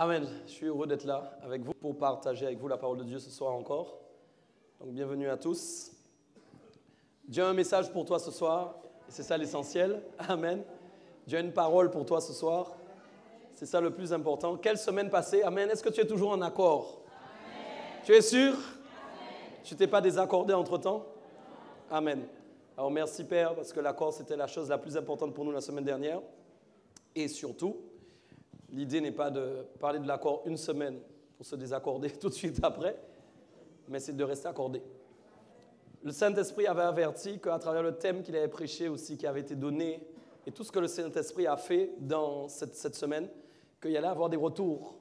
Amen. Je suis heureux d'être là avec vous pour partager avec vous la parole de Dieu ce soir encore. Donc bienvenue à tous. Dieu a un message pour toi ce soir, et c'est ça l'essentiel. Amen. Dieu a une parole pour toi ce soir. C'est ça le plus important. Quelle semaine passée? Amen. Est-ce que tu es toujours en accord? Amen. Tu es sûr? Amen. Tu t'es pas désaccordé entre-temps? Amen. Alors merci Père, parce que l'accord c'était la chose la plus importante pour nous la semaine dernière. Et surtout, l'idée n'est pas de parler de l'accord une semaine pour se désaccorder tout de suite après, mais c'est de rester accordé. Le Saint-Esprit avait averti qu'à travers le thème qu'il avait prêché aussi, qui avait été donné, et tout ce que le Saint-Esprit a fait dans cette semaine, qu'il y allait avoir des retours.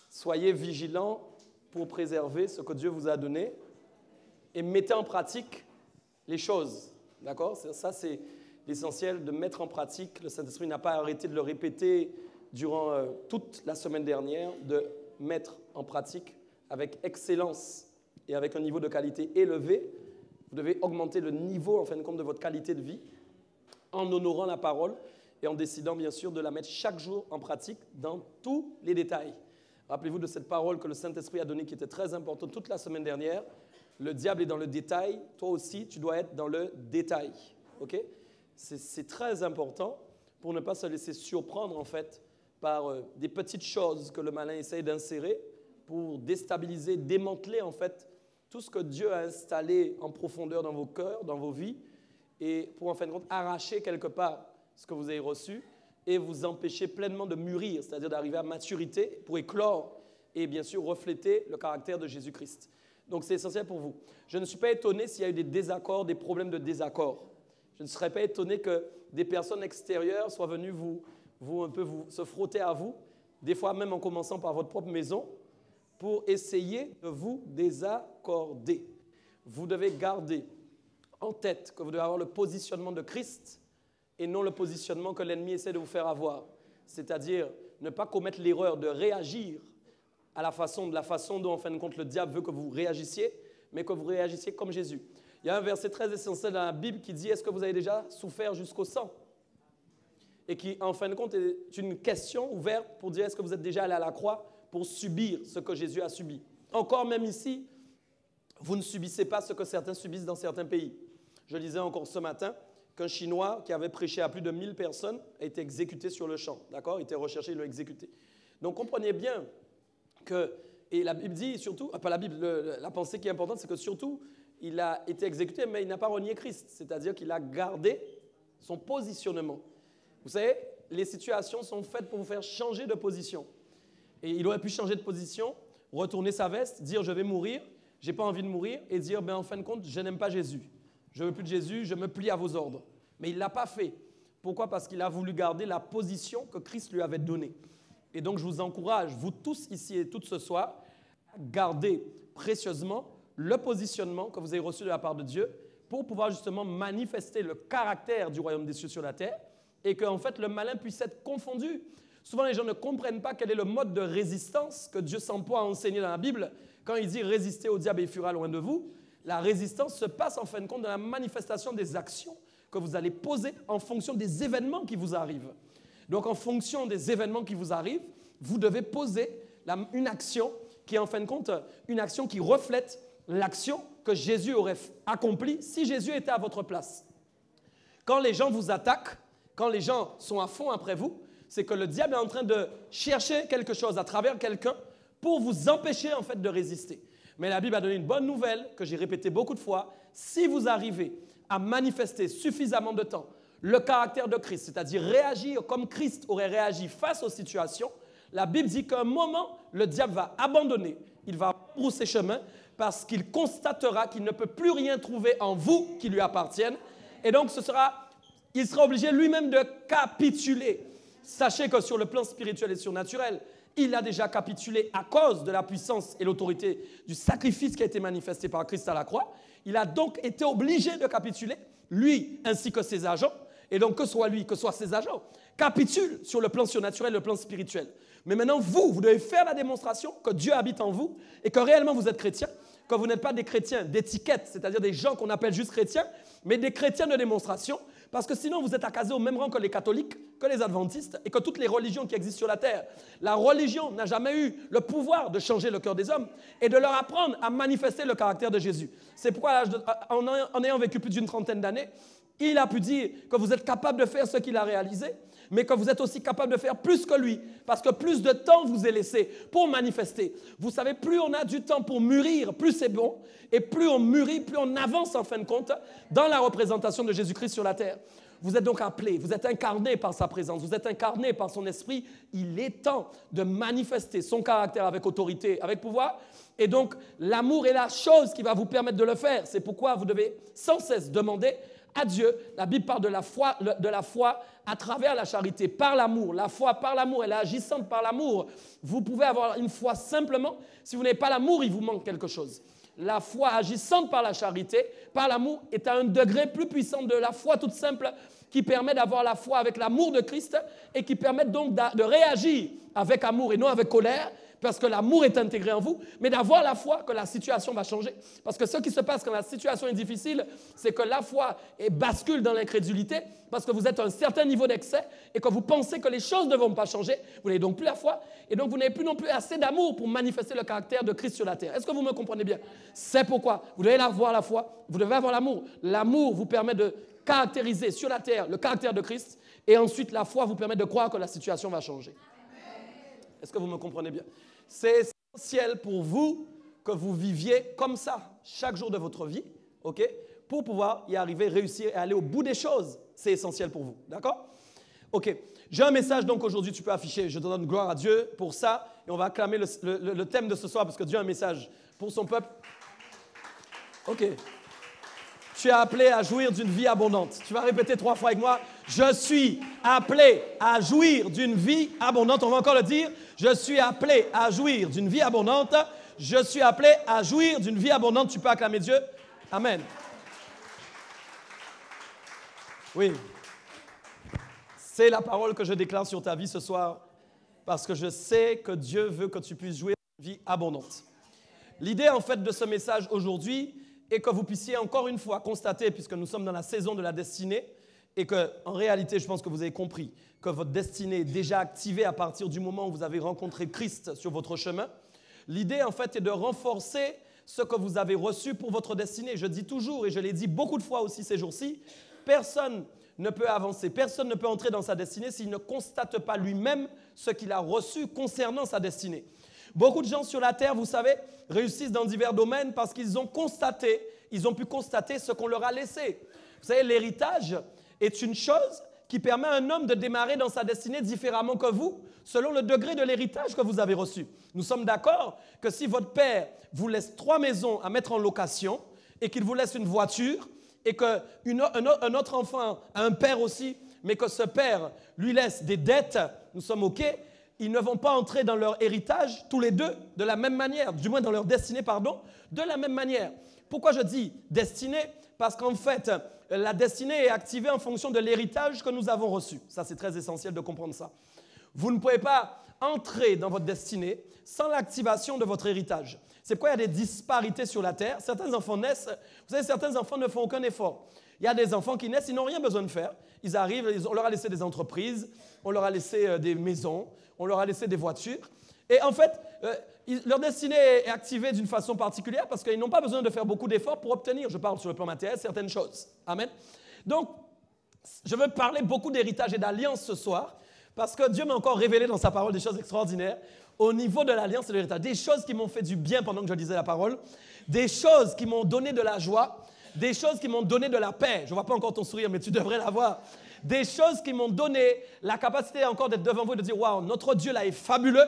Soyez vigilants pour préserver ce que Dieu vous a donné et mettez en pratique les choses. D'accord? Ça, c'est l'essentiel de mettre en pratique. Le Saint-Esprit n'a pas arrêté de le répéter durant toute la semaine dernière, de mettre en pratique avec excellence et avec un niveau de qualité élevé. Vous devez augmenter le niveau, en fin de compte, de votre qualité de vie en honorant la parole et en décidant, bien sûr, de la mettre chaque jour en pratique dans tous les détails. Rappelez-vous de cette parole que le Saint-Esprit a donnée qui était très importante toute la semaine dernière. Le diable est dans le détail. Toi aussi, tu dois être dans le détail. OK? C'est très important pour ne pas se laisser surprendre, en fait, par des petites choses que le malin essaye d'insérer pour déstabiliser, démanteler, en fait, tout ce que Dieu a installé en profondeur dans vos cœurs, dans vos vies, et pour, en fin de compte, arracher quelque part ce que vous avez reçu et vous empêcher pleinement de mûrir, c'est-à-dire d'arriver à maturité pour éclore et, bien sûr, refléter le caractère de Jésus-Christ. Donc, c'est essentiel pour vous. Je ne suis pas étonné s'il y a eu des désaccords, des problèmes de désaccord. Je ne serais pas étonné que des personnes extérieures soient venues se frotter à vous, des fois même en commençant par votre propre maison, pour essayer de vous désaccorder. Vous devez garder en tête que vous devez avoir le positionnement de Christ et non le positionnement que l'ennemi essaie de vous faire avoir. C'est-à-dire ne pas commettre l'erreur de réagir à la façon dont, en fin de compte, le diable veut que vous réagissiez, mais que vous réagissiez comme Jésus. Il y a un verset très essentiel dans la Bible qui dit « Est-ce que vous avez déjà souffert jusqu'au sang ?» Et qui, en fin de compte, est une question ouverte pour dire « Est-ce que vous êtes déjà allé à la croix pour subir ce que Jésus a subi ?» Encore même ici, vous ne subissez pas ce que certains subissent dans certains pays. Je lisais encore ce matin qu'un Chinois qui avait prêché à plus de 1000 personnes a été exécuté sur le champ. D'accord? Il était recherché, il l'a exécuté. Donc comprenez bien que, et la Bible dit surtout, pas la Bible, la pensée qui est importante, c'est que surtout, il a été exécuté, mais il n'a pas renié Christ. C'est-à-dire qu'il a gardé son positionnement. Vous savez, les situations sont faites pour vous faire changer de position. Et il aurait pu changer de position, retourner sa veste, dire « je vais mourir, je n'ai pas envie de mourir » et dire « en fin de compte, je n'aime pas Jésus. Je ne veux plus de Jésus, je me plie à vos ordres. » Mais il ne l'a pas fait. Pourquoi? Parce qu'il a voulu garder la position que Christ lui avait donnée. Et donc je vous encourage, vous tous ici et toutes ce soir, à garder précieusement le positionnement que vous avez reçu de la part de Dieu pour pouvoir justement manifester le caractère du royaume des cieux sur la terre et qu'en fait le malin puisse être confondu. Souvent les gens ne comprennent pas quel est le mode de résistance que Dieu s'emploie à enseigner dans la Bible. Quand il dit « résistez au diable et il fuira loin de vous », la résistance se passe en fin de compte dans la manifestation des actions que vous allez poser en fonction des événements qui vous arrivent. Donc en fonction des événements qui vous arrivent, vous devez poser une action qui est en fin de compte une action qui reflète l'action que Jésus aurait accomplie si Jésus était à votre place. Quand les gens vous attaquent, quand les gens sont à fond après vous, c'est que le diable est en train de chercher quelque chose à travers quelqu'un pour vous empêcher en fait de résister. Mais la Bible a donné une bonne nouvelle que j'ai répétée beaucoup de fois. Si vous arrivez à manifester suffisamment de temps le caractère de Christ, c'est-à-dire réagir comme Christ aurait réagi face aux situations, la Bible dit qu'à un moment, le diable va abandonner, il va brousser chemin parce qu'il constatera qu'il ne peut plus rien trouver en vous qui lui appartienne. Et donc, il sera obligé lui-même de capituler. Sachez que sur le plan spirituel et surnaturel, il a déjà capitulé à cause de la puissance et l'autorité du sacrifice qui a été manifesté par Christ à la croix. Il a donc été obligé de capituler, lui ainsi que ses agents. Et donc, que soit lui, que soit ses agents, capitulent sur le plan surnaturel et le plan spirituel. Mais maintenant, vous devez faire la démonstration que Dieu habite en vous et que réellement vous êtes chrétien, que vous n'êtes pas des chrétiens d'étiquette, c'est-à-dire des gens qu'on appelle juste chrétiens, mais des chrétiens de démonstration, Parce que sinon, vous êtes accasé au même rang que les catholiques, que les adventistes et que toutes les religions qui existent sur la terre. La religion n'a jamais eu le pouvoir de changer le cœur des hommes et de leur apprendre à manifester le caractère de Jésus. C'est pourquoi, en ayant vécu plus d'une trentaine d'années, il a pu dire que vous êtes capable de faire ce qu'il a réalisé, mais que vous êtes aussi capable de faire plus que lui, parce que plus de temps vous est laissé pour manifester. Vous savez, plus on a du temps pour mûrir, plus c'est bon, et plus on mûrit, plus on avance en fin de compte dans la représentation de Jésus-Christ sur la terre. Vous êtes donc appelé, vous êtes incarné par sa présence, vous êtes incarné par son esprit. Il est temps de manifester son caractère avec autorité, avec pouvoir. Et donc, l'amour est la chose qui va vous permettre de le faire. C'est pourquoi vous devez sans cesse demander à Dieu. La Bible parle de la foi à travers la charité, par l'amour. La foi par l'amour, elle est agissante par l'amour. Vous pouvez avoir une foi simplement. Si vous n'avez pas l'amour, il vous manque quelque chose. La foi agissante par la charité, par l'amour, est à un degré plus puissant de la foi toute simple qui permet d'avoir la foi avec l'amour de Christ et qui permet donc de réagir avec amour et non avec colère, parce que l'amour est intégré en vous, mais d'avoir la foi que la situation va changer. Parce que ce qui se passe quand la situation est difficile, c'est que la foi bascule dans l'incrédulité, parce que vous êtes à un certain niveau d'excès et que vous pensez que les choses ne vont pas changer. Vous n'avez donc plus la foi, et donc vous n'avez plus non plus assez d'amour pour manifester le caractère de Christ sur la terre. Est-ce que vous me comprenez bien? C'est pourquoi vous devez avoir la foi, vous devez avoir l'amour. L'amour vous permet de caractériser sur la terre le caractère de Christ, et ensuite la foi vous permet de croire que la situation va changer. Est-ce que vous me comprenez bien? C'est essentiel pour vous que vous viviez comme ça chaque jour de votre vie, ok? Pour pouvoir y arriver, réussir et aller au bout des choses. C'est essentiel pour vous, d'accord? Ok, j'ai un message donc aujourd'hui, tu peux afficher, je te donne gloire à Dieu pour ça, et on va acclamer le thème de ce soir parce que Dieu a un message pour son peuple. Ok. Tu es appelé à jouir d'une vie abondante. Tu vas répéter 3 fois avec moi. Je suis appelé à jouir d'une vie abondante. On va encore le dire. Je suis appelé à jouir d'une vie abondante. Je suis appelé à jouir d'une vie abondante. Tu peux acclamer Dieu. Amen. Oui. C'est la parole que je déclare sur ta vie ce soir parce que je sais que Dieu veut que tu puisses jouir d'une vie abondante. L'idée en fait de ce message aujourd'hui, et que vous puissiez encore une fois constater, puisque nous sommes dans la saison de la destinée, et qu'en réalité, je pense que vous avez compris que votre destinée est déjà activée à partir du moment où vous avez rencontré Christ sur votre chemin. L'idée, en fait, est de renforcer ce que vous avez reçu pour votre destinée. Je dis toujours, et je l'ai dit beaucoup de fois aussi ces jours-ci, personne ne peut avancer, personne ne peut entrer dans sa destinée s'il ne constate pas lui-même ce qu'il a reçu concernant sa destinée. Beaucoup de gens sur la terre, vous savez, réussissent dans divers domaines parce qu'ils ont constaté, ils ont pu constater ce qu'on leur a laissé. Vous savez, l'héritage est une chose qui permet à un homme de démarrer dans sa destinée différemment que vous, selon le degré de l'héritage que vous avez reçu. Nous sommes d'accord que si votre père vous laisse 3 maisons à mettre en location et qu'il vous laisse une voiture et qu'un autre enfant a un père aussi, mais que ce père lui laisse des dettes, nous sommes OK. Ils ne vont pas entrer dans leur héritage, tous les deux, de la même manière, du moins dans leur destinée, pardon, de la même manière. Pourquoi je dis destinée? Parce qu'en fait, la destinée est activée en fonction de l'héritage que nous avons reçu. Ça, c'est très essentiel de comprendre ça. Vous ne pouvez pas entrer dans votre destinée sans l'activation de votre héritage. C'est pourquoi il y a des disparités sur la terre. Certains enfants naissent, vous savez, certains enfants ne font aucun effort. Il y a des enfants qui naissent, ils n'ont rien besoin de faire. Ils arrivent, on leur a laissé des entreprises, on leur a laissé des maisons, on leur a laissé des voitures. Et en fait, leur destinée est activée d'une façon particulière parce qu'ils n'ont pas besoin de faire beaucoup d'efforts pour obtenir, je parle sur le plan matériel, certaines choses. Amen. Donc, je veux parler beaucoup d'héritage et d'alliance ce soir parce que Dieu m'a encore révélé dans sa parole des choses extraordinaires au niveau de l'alliance et de l'héritage. Des choses qui m'ont fait du bien pendant que je lisais la parole, des choses qui m'ont donné de la joie, des choses qui m'ont donné de la paix. Je ne vois pas encore ton sourire, mais tu devrais l'avoir. Des choses qui m'ont donné la capacité encore d'être devant vous et de dire « Waouh, notre Dieu là est fabuleux,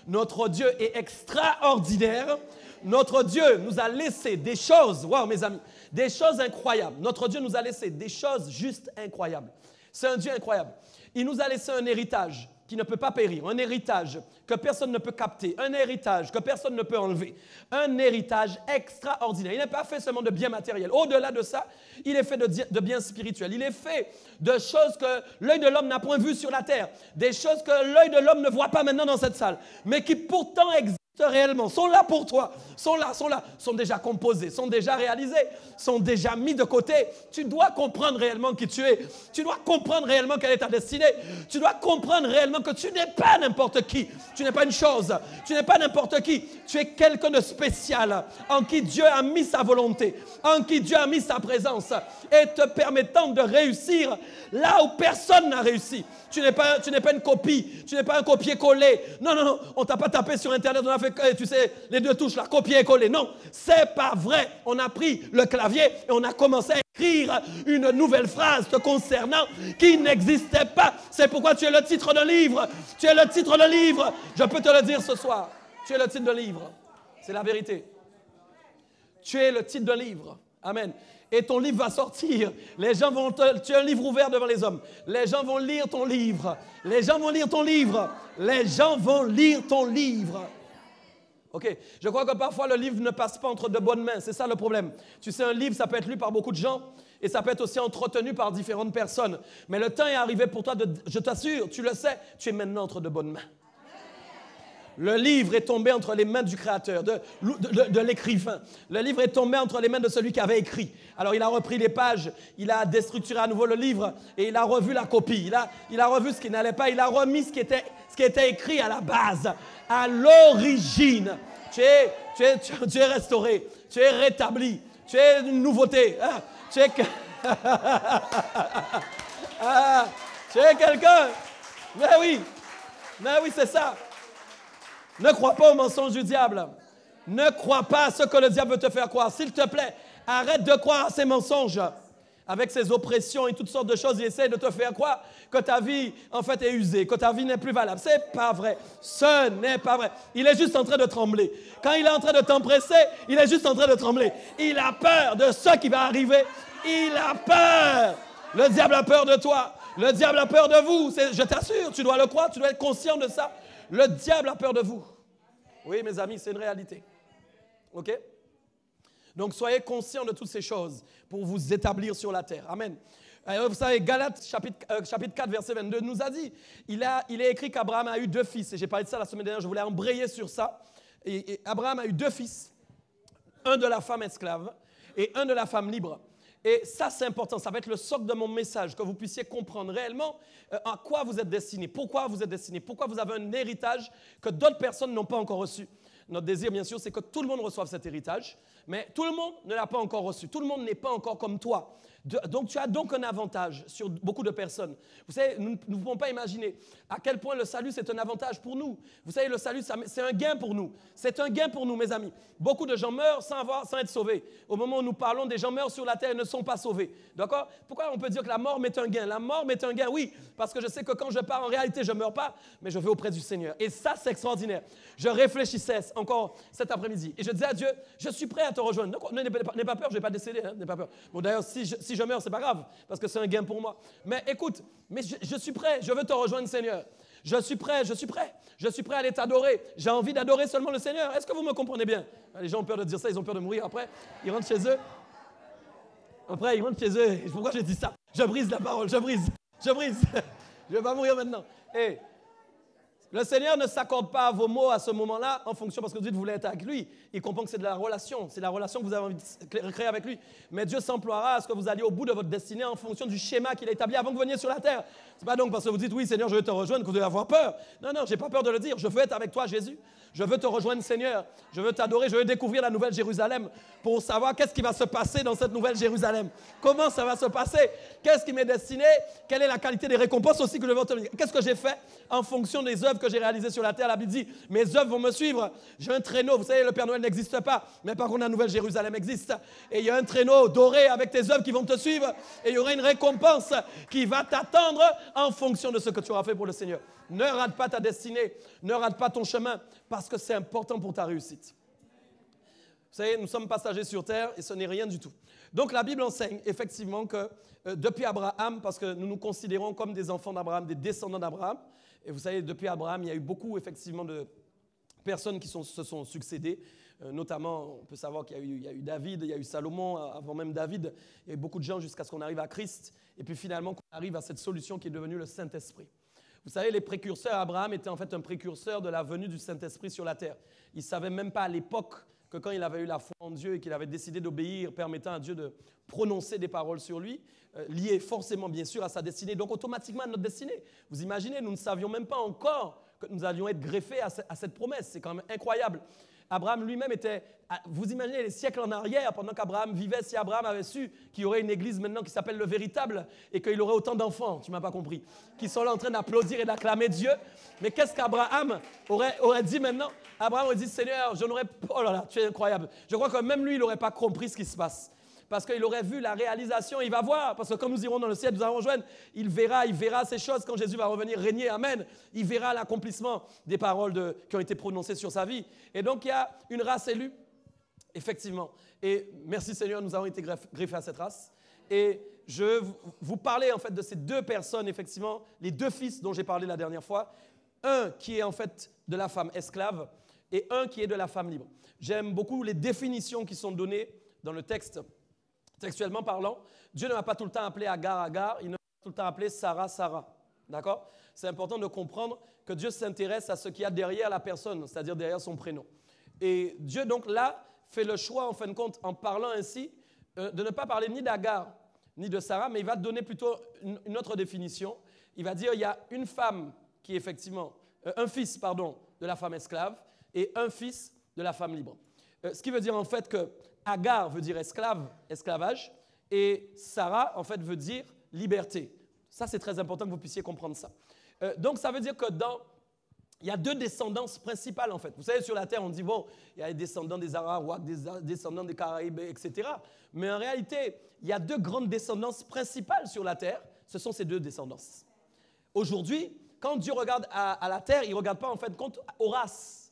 notre Dieu est extraordinaire, notre Dieu nous a laissé des choses, waouh mes amis, des choses incroyables. Notre Dieu nous a laissé des choses juste incroyables. C'est un Dieu incroyable. Il nous a laissé un héritage qui ne peut pas périr, un héritage que personne ne peut capter, un héritage que personne ne peut enlever, un héritage extraordinaire. Il n'est pas fait seulement de biens matériels. Au-delà de ça, il est fait de biens spirituels. Il est fait de choses que l'œil de l'homme n'a point vues sur la terre, des choses que l'œil de l'homme ne voit pas maintenant dans cette salle, mais qui pourtant existent réellement, sont là pour toi, sont là, sont déjà composés, sont déjà réalisés, sont déjà mis de côté. Tu dois comprendre réellement qui tu es. Tu dois comprendre réellement quelle est ta destinée. Tu dois comprendre réellement que tu n'es pas n'importe qui. Tu n'es pas une chose. Tu n'es pas n'importe qui. Tu es quelqu'un de spécial en qui Dieu a mis sa volonté, en qui Dieu a mis sa présence et te permettant de réussir là où personne n'a réussi. Tu n'es pas une copie, tu n'es pas un copier-coller. Non, on ne t'a pas tapé sur Internet, on a fait, tu sais, les deux touches là, copier-coller. Non, c'est pas vrai. On a pris le clavier et on a commencé à écrire une nouvelle phrase te concernant qui n'existait pas. C'est pourquoi tu es le titre d'un livre. Tu es le titre d'un livre. Je peux te le dire ce soir. Tu es le titre d'un livre. C'est la vérité. Tu es le titre d'un livre. Amen. Et ton livre va sortir. Les gens vont tu es un livre ouvert devant les hommes. Les gens vont lire ton livre. Les gens vont lire ton livre. Les gens vont lire ton livre. OK. Je crois que parfois le livre ne passe pas entre de bonnes mains. C'est ça le problème. Tu sais, un livre, ça peut être lu par beaucoup de gens et ça peut être aussi entretenu par différentes personnes. Mais le temps est arrivé pour toi je t'assure, tu le sais, tu es maintenant entre de bonnes mains. Le livre est tombé entre les mains du créateur, de l'écrivain. Le livre est tombé entre les mains de celui qui avait écrit. Alors, il a repris les pages, il a déstructuré à nouveau le livre et il a revu la copie. Il a revu ce qui n'allait pas, il a remis ce qui était écrit à la base, à l'origine. Tu es restauré, tu es rétabli, tu es une nouveauté. Hein? Tu es quelqu'un. Mais oui, c'est ça. Ne crois pas au mensonge du diable. Ne crois pas à ce que le diable veut te faire croire. S'il te plaît, arrête de croire à ces mensonges. Avec ses oppressions et toutes sortes de choses, il essaie de te faire croire que ta vie, en fait, est usée, que ta vie n'est plus valable. Ce n'est pas vrai. Ce n'est pas vrai. Il est juste en train de trembler. Quand il est en train de t'empresser, il est juste en train de trembler. Il a peur de ce qui va arriver. Il a peur. Le diable a peur de toi. Le diable a peur de vous. Je t'assure, tu dois le croire, tu dois être conscient de ça. Le diable a peur de vous. Oui, mes amis, c'est une réalité. OK? Donc, soyez conscients de toutes ces choses pour vous établir sur la terre. Amen. Vous savez, Galates, chapitre 4, verset 22, nous a dit, il est écrit qu'Abraham a eu 2 fils. Et j'ai parlé de ça la semaine dernière, je voulais embrayer sur ça. Et Abraham a eu 2 fils. Un de la femme esclave et un de la femme libre. Et ça, c'est important. Ça va être le socle de mon message, que vous puissiez comprendre réellement à quoi vous êtes destiné, pourquoi vous êtes destiné, pourquoi vous avez un héritage que d'autres personnes n'ont pas encore reçu. Notre désir, bien sûr, c'est que tout le monde reçoive cet héritage, mais tout le monde ne l'a pas encore reçu. Tout le monde n'est pas encore comme toi. Donc, tu as donc un avantage sur beaucoup de personnes. Vous savez, nous ne pouvons pas imaginer à quel point le salut, c'est un avantage pour nous. Vous savez, le salut, c'est un gain pour nous. C'est un gain pour nous, mes amis. Beaucoup de gens meurent sans être sauvés. Au moment où nous parlons, des gens meurent sur la terre et ne sont pas sauvés. D'accord? Pourquoi on peut dire que la mort m'est un gain? La mort m'est un gain, oui, parce que je sais que quand je pars, en réalité, je ne meurs pas, mais je vais auprès du Seigneur. Et ça, c'est extraordinaire. Je réfléchissais encore cet après-midi et je disais à Dieu, je suis prêt à te rejoindre. N'aie pas peur, je ne vais pas décéder. Hein, n'aie pas peur. Bon, d'ailleurs, si je meurs, ce n'est pas grave, parce que c'est un gain pour moi. Mais écoute, je suis prêt, je veux te rejoindre, Seigneur. Je suis prêt à aller t'adorer. J'ai envie d'adorer seulement le Seigneur. Est-ce que vous me comprenez bien? Les gens ont peur de dire ça, ils ont peur de mourir après. Ils rentrent chez eux. Après, ils rentrent chez eux. Pourquoi je dis ça? Je brise la parole, je brise. Je ne vais pas mourir maintenant. Hey. Le Seigneur ne s'accorde pas à vos mots à ce moment-là en fonction, parce que Dieu voulait être avec lui. Il comprend que c'est de la relation. C'est la relation que vous avez envie de créer avec lui. Mais Dieu s'emploiera à ce que vous alliez au bout de votre destinée en fonction du schéma qu'il a établi avant que vous veniez sur la terre. Ce n'est pas donc parce que vous dites, oui, Seigneur, je veux te rejoindre, que vous devez avoir peur. Non, je n'ai pas peur de le dire. Je veux être avec toi, Jésus. Je veux te rejoindre, Seigneur. Je veux t'adorer. Je veux découvrir la nouvelle Jérusalem pour savoir qu'est-ce qui va se passer dans cette nouvelle Jérusalem. Comment ça va se passer? Qu'est-ce qui m'est destiné? Quelle est la qualité des récompenses aussi que je veux obtenir? Qu'est-ce que j'ai fait en fonction des œuvres que j'ai réalisées sur la terre? La Bible dit, mes œuvres vont me suivre. J'ai un traîneau. Vous savez, le Père Noël n'existe pas, mais par contre, la nouvelle Jérusalem existe. Et il y a un traîneau doré avec tes œuvres qui vont te suivre. Et il y aura une récompense qui va t'attendre en fonction de ce que tu auras fait pour le Seigneur. Ne rate pas ta destinée, ne rate pas ton chemin, parce que c'est important pour ta réussite. Vous savez, nous sommes passagers sur terre et ce n'est rien du tout. Donc la Bible enseigne effectivement que depuis Abraham, parce que nous nous considérons comme des enfants d'Abraham, des descendants d'Abraham, et vous savez, depuis Abraham, il y a eu beaucoup effectivement de personnes qui se sont succédées. Notamment, on peut savoir qu'il y a eu David, il y a eu Salomon, avant même David, il y a eu beaucoup de gens jusqu'à ce qu'on arrive à Christ, et puis finalement qu'on arrive à cette solution qui est devenue le Saint-Esprit. Vous savez, les précurseurs, Abraham était en fait un précurseur de la venue du Saint-Esprit sur la terre. Il ne savait même pas à l'époque que quand il avait eu la foi en Dieu et qu'il avait décidé d'obéir, permettant à Dieu de prononcer des paroles sur lui, liées forcément bien sûr à sa destinée, donc automatiquement à notre destinée. Vous imaginez, nous ne savions même pas encore que nous allions être greffés à cette promesse. C'est quand même incroyable. Abraham lui-même était, vous imaginez les siècles en arrière, pendant qu'Abraham vivait, si Abraham avait su qu'il y aurait une église maintenant qui s'appelle le véritable et qu'il aurait autant d'enfants, tu ne m'as pas compris, qui sont là en train d'applaudir et d'acclamer Dieu. Mais qu'est-ce qu'Abraham aurait dit maintenant? Abraham aurait dit, Seigneur, je n'aurais pas... Oh là là, tu es incroyable. Je crois que même lui, il n'aurait pas compris ce qui se passe. Parce qu'il aurait vu la réalisation, il va voir, parce que quand nous irons dans le ciel, nous allons rejoindre, il verra ces choses quand Jésus va revenir régner, amen. Il verra l'accomplissement des paroles qui ont été prononcées sur sa vie. Et donc il y a une race élue, effectivement. Et merci Seigneur, nous avons été greffés à cette race. Et je vous parlais en fait de ces deux personnes, effectivement, les deux fils dont j'ai parlé la dernière fois. Un qui est en fait de la femme esclave et un qui est de la femme libre. J'aime beaucoup les définitions qui sont données dans le texte. Textuellement parlant, Dieu ne m'a pas tout le temps appelé Agar, Agar, il ne m'a pas tout le temps appelé Sarah, Sarah. D'accord? C'est important de comprendre que Dieu s'intéresse à ce qu'il y a derrière la personne, c'est-à-dire derrière son prénom. Et Dieu, donc là, fait le choix, en fin de compte, en parlant ainsi, de ne pas parler ni d'Agar, ni de Sarah, mais il va donner plutôt une autre définition. Il va dire il y a une femme qui est effectivement, un fils, pardon, de la femme esclave et un fils de la femme libre. Ce qui veut dire en fait que Agar veut dire esclave, esclavage, et Sarah, en fait, veut dire liberté. Ça, c'est très important que vous puissiez comprendre ça. Donc, ça veut dire que il y a deux descendances principales, en fait. Vous savez, sur la terre, on dit, bon, il y a des descendants des Arawaks, des descendants des Caraïbes, etc. Mais en réalité, il y a deux grandes descendances principales sur la terre. Ce sont ces deux descendances. Aujourd'hui, quand Dieu regarde à la terre, il ne regarde pas, en fait, compte aux races.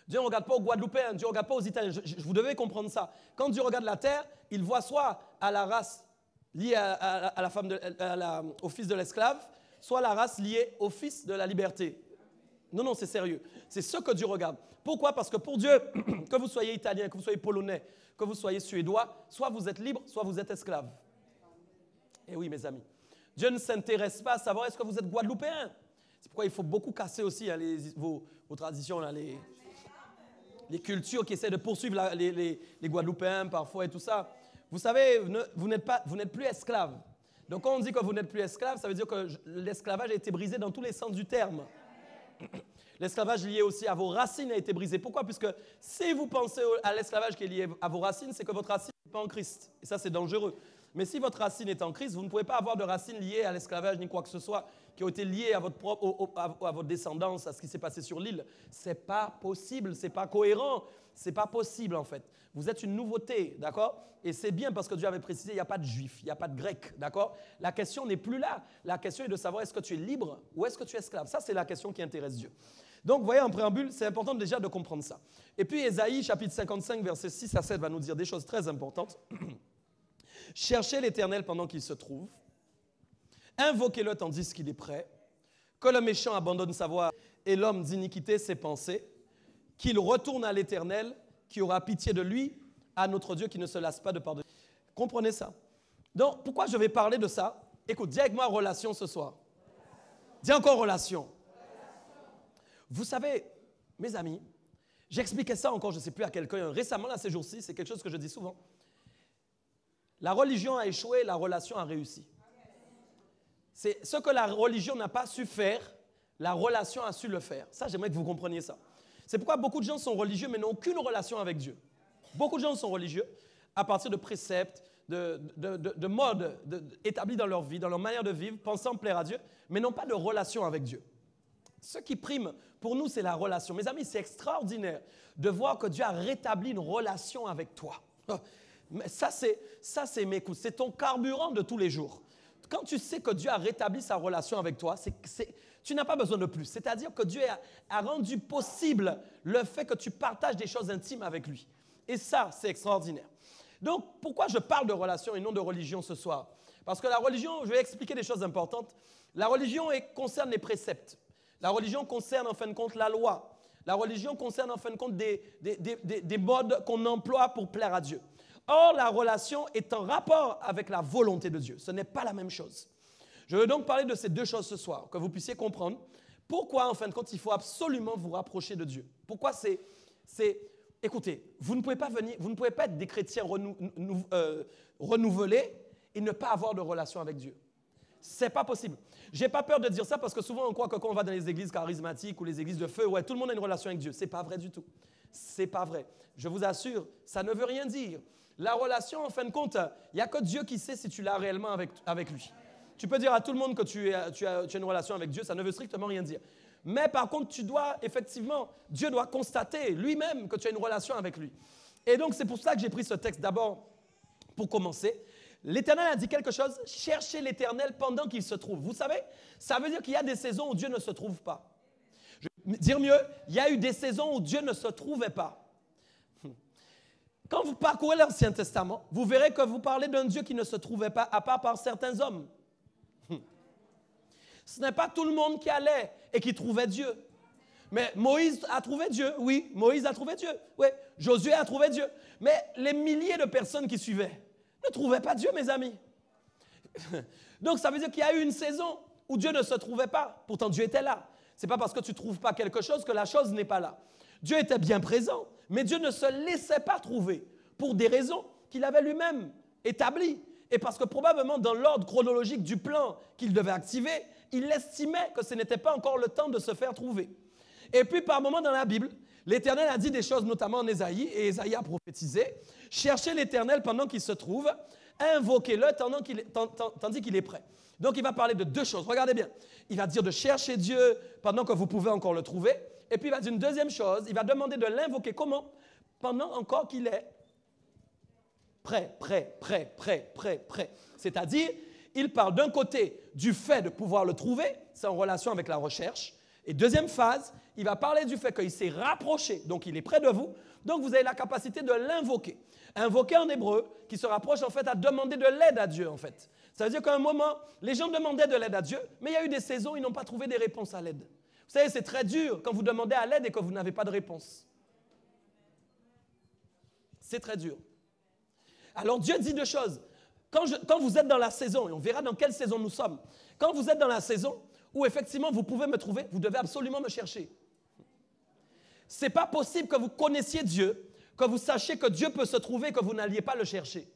Dieu ne regarde pas aux Guadeloupéens, Dieu ne regarde pas aux Italiens. Vous devez comprendre ça. Quand Dieu regarde la terre, il voit soit à la race liée à la femme au fils de l'esclave, soit la race liée au fils de la liberté. Non, c'est sérieux. C'est ce que Dieu regarde. Pourquoi? Parce que pour Dieu, que vous soyez italien, que vous soyez polonais, que vous soyez suédois, soit vous êtes libre, soit vous êtes esclave. Eh oui, mes amis. Dieu ne s'intéresse pas à savoir est-ce que vous êtes guadeloupéen. C'est pourquoi il faut beaucoup casser aussi vos traditions, là, les cultures qui essaient de poursuivre les Guadeloupéens parfois et tout ça. Vous savez, vous n'êtes plus esclave. Donc quand on dit que vous n'êtes plus esclave, ça veut dire que l'esclavage a été brisé dans tous les sens du terme. L'esclavage lié aussi à vos racines a été brisé. Pourquoi? Puisque si vous pensez à l'esclavage qui est lié à vos racines, c'est que votre racine n'est pas en Christ. Et ça, c'est dangereux. Mais si votre racine est en Christ, vous ne pouvez pas avoir de racines liées à l'esclavage ni quoi que ce soit qui ont été liées à votre descendance, à ce qui s'est passé sur l'île. Ce n'est pas possible, ce n'est pas cohérent, ce n'est pas possible en fait. Vous êtes une nouveauté, d'accord? Et c'est bien parce que Dieu avait précisé, il n'y a pas de juif, il n'y a pas de grec, d'accord? La question n'est plus là. La question est de savoir est-ce que tu es libre ou est-ce que tu es esclave. Ça, c'est la question qui intéresse Dieu. Donc, vous voyez, en préambule, c'est important déjà de comprendre ça. Et puis, Ésaïe, chapitre 55, versets 6 à 7, va nous dire des choses très importantes. Cherchez l'Éternel pendant qu'il se trouve. Invoquez-le tandis qu'il est prêt. Que le méchant abandonne sa voie et l'homme d'iniquité ses pensées. Qu'il retourne à l'Éternel, qui aura pitié de lui, à notre Dieu qui ne se lasse pas de pardonner. Comprenez ça. Donc, pourquoi je vais parler de ça? Écoute, dis avec moi relation ce soir. Dis encore relation. Vous savez, mes amis, j'expliquais ça encore, je ne sais plus à quelqu'un, récemment, là, ces jours-ci, c'est quelque chose que je dis souvent. La religion a échoué, la relation a réussi. C'est ce que la religion n'a pas su faire, la relation a su le faire. Ça, j'aimerais que vous compreniez ça. C'est pourquoi beaucoup de gens sont religieux mais n'ont aucune relation avec Dieu. Beaucoup de gens sont religieux à partir de préceptes, de modes établis dans leur vie, dans leur manière de vivre, pensant plaire à Dieu, mais n'ont pas de relation avec Dieu. Ce qui prime pour nous, c'est la relation. Mes amis, c'est extraordinaire de voir que Dieu a rétabli une relation avec toi. Ça, c'est ton carburant de tous les jours. Quand tu sais que Dieu a rétabli sa relation avec toi, tu n'as pas besoin de plus. C'est-à-dire que Dieu a rendu possible le fait que tu partages des choses intimes avec lui. Et ça, c'est extraordinaire. Donc, pourquoi je parle de relation et non de religion ce soir? Parce que la religion, je vais expliquer des choses importantes. La religion concerne les préceptes. La religion concerne en fin de compte la loi. La religion concerne en fin de compte des modes qu'on emploie pour plaire à Dieu. Or, la relation est en rapport avec la volonté de Dieu. Ce n'est pas la même chose. Je veux donc parler de ces deux choses ce soir, que vous puissiez comprendre pourquoi, en fin de compte, il faut absolument vous rapprocher de Dieu. Pourquoi écoutez, vous ne pouvez pas être des chrétiens renouvelés et ne pas avoir de relation avec Dieu. C'est pas possible. J'ai pas peur de dire ça parce que souvent on croit que quand on va dans les églises charismatiques ou les églises de feu, ouais, tout le monde a une relation avec Dieu. C'est pas vrai du tout. C'est pas vrai. Je vous assure, ça ne veut rien dire. La relation, en fin de compte, il n'y a que Dieu qui sait si tu l'as réellement avec lui. Tu peux dire à tout le monde que tu as une relation avec Dieu, ça ne veut strictement rien dire. Mais par contre, Dieu doit constater lui-même que tu as une relation avec lui. Et donc, c'est pour ça que j'ai pris ce texte d'abord pour commencer. L'Éternel a dit quelque chose, cherchez l'Éternel pendant qu'il se trouve. Vous savez, ça veut dire qu'il y a des saisons où Dieu ne se trouve pas. Je vais dire mieux, il y a eu des saisons où Dieu ne se trouvait pas. Quand vous parcourez l'Ancien Testament, vous verrez que vous parlez d'un Dieu qui ne se trouvait pas, à part par certains hommes. Ce n'est pas tout le monde qui allait et qui trouvait Dieu. Mais Moïse a trouvé Dieu, oui, Moïse a trouvé Dieu, oui, Josué a trouvé Dieu. Mais les milliers de personnes qui suivaient ne trouvaient pas Dieu, mes amis. Donc ça veut dire qu'il y a eu une saison où Dieu ne se trouvait pas. Pourtant Dieu était là. Ce n'est pas parce que tu ne trouves pas quelque chose que la chose n'est pas là. Dieu était bien présent, mais Dieu ne se laissait pas trouver pour des raisons qu'il avait lui-même établies. Et parce que probablement dans l'ordre chronologique du plan qu'il devait activer, il estimait que ce n'était pas encore le temps de se faire trouver. Et puis par moments dans la Bible, l'Éternel a dit des choses notamment en Ésaïe, et Ésaïe a prophétisé. Cherchez l'Éternel pendant qu'il se trouve, invoquez-le tandis qu'il est prêt. Donc il va parler de deux choses, regardez bien. Il va dire de chercher Dieu pendant que vous pouvez encore le trouver. Et puis il va dire une deuxième chose, il va demander de l'invoquer comment? Pendant encore qu'il est prêt. C'est-à-dire, il parle d'un côté du fait de pouvoir le trouver, c'est en relation avec la recherche. Et deuxième phase, il va parler du fait qu'il s'est rapproché, donc il est près de vous, donc vous avez la capacité de l'invoquer. Invoquer en hébreu, qui se rapproche en fait à demander de l'aide à Dieu en fait. Ça veut dire qu'à un moment, les gens demandaient de l'aide à Dieu, mais il y a eu des saisons où ils n'ont pas trouvé des réponses à l'aide. Vous savez, c'est très dur quand vous demandez à l'aide et que vous n'avez pas de réponse. C'est très dur. Alors Dieu dit deux choses. Quand vous êtes dans la saison, et on verra dans quelle saison nous sommes, quand vous êtes dans la saison où effectivement vous pouvez me trouver, vous devez absolument me chercher. Ce n'est pas possible que vous connaissiez Dieu, que vous sachiez que Dieu peut se trouver et que vous n'alliez pas le chercher.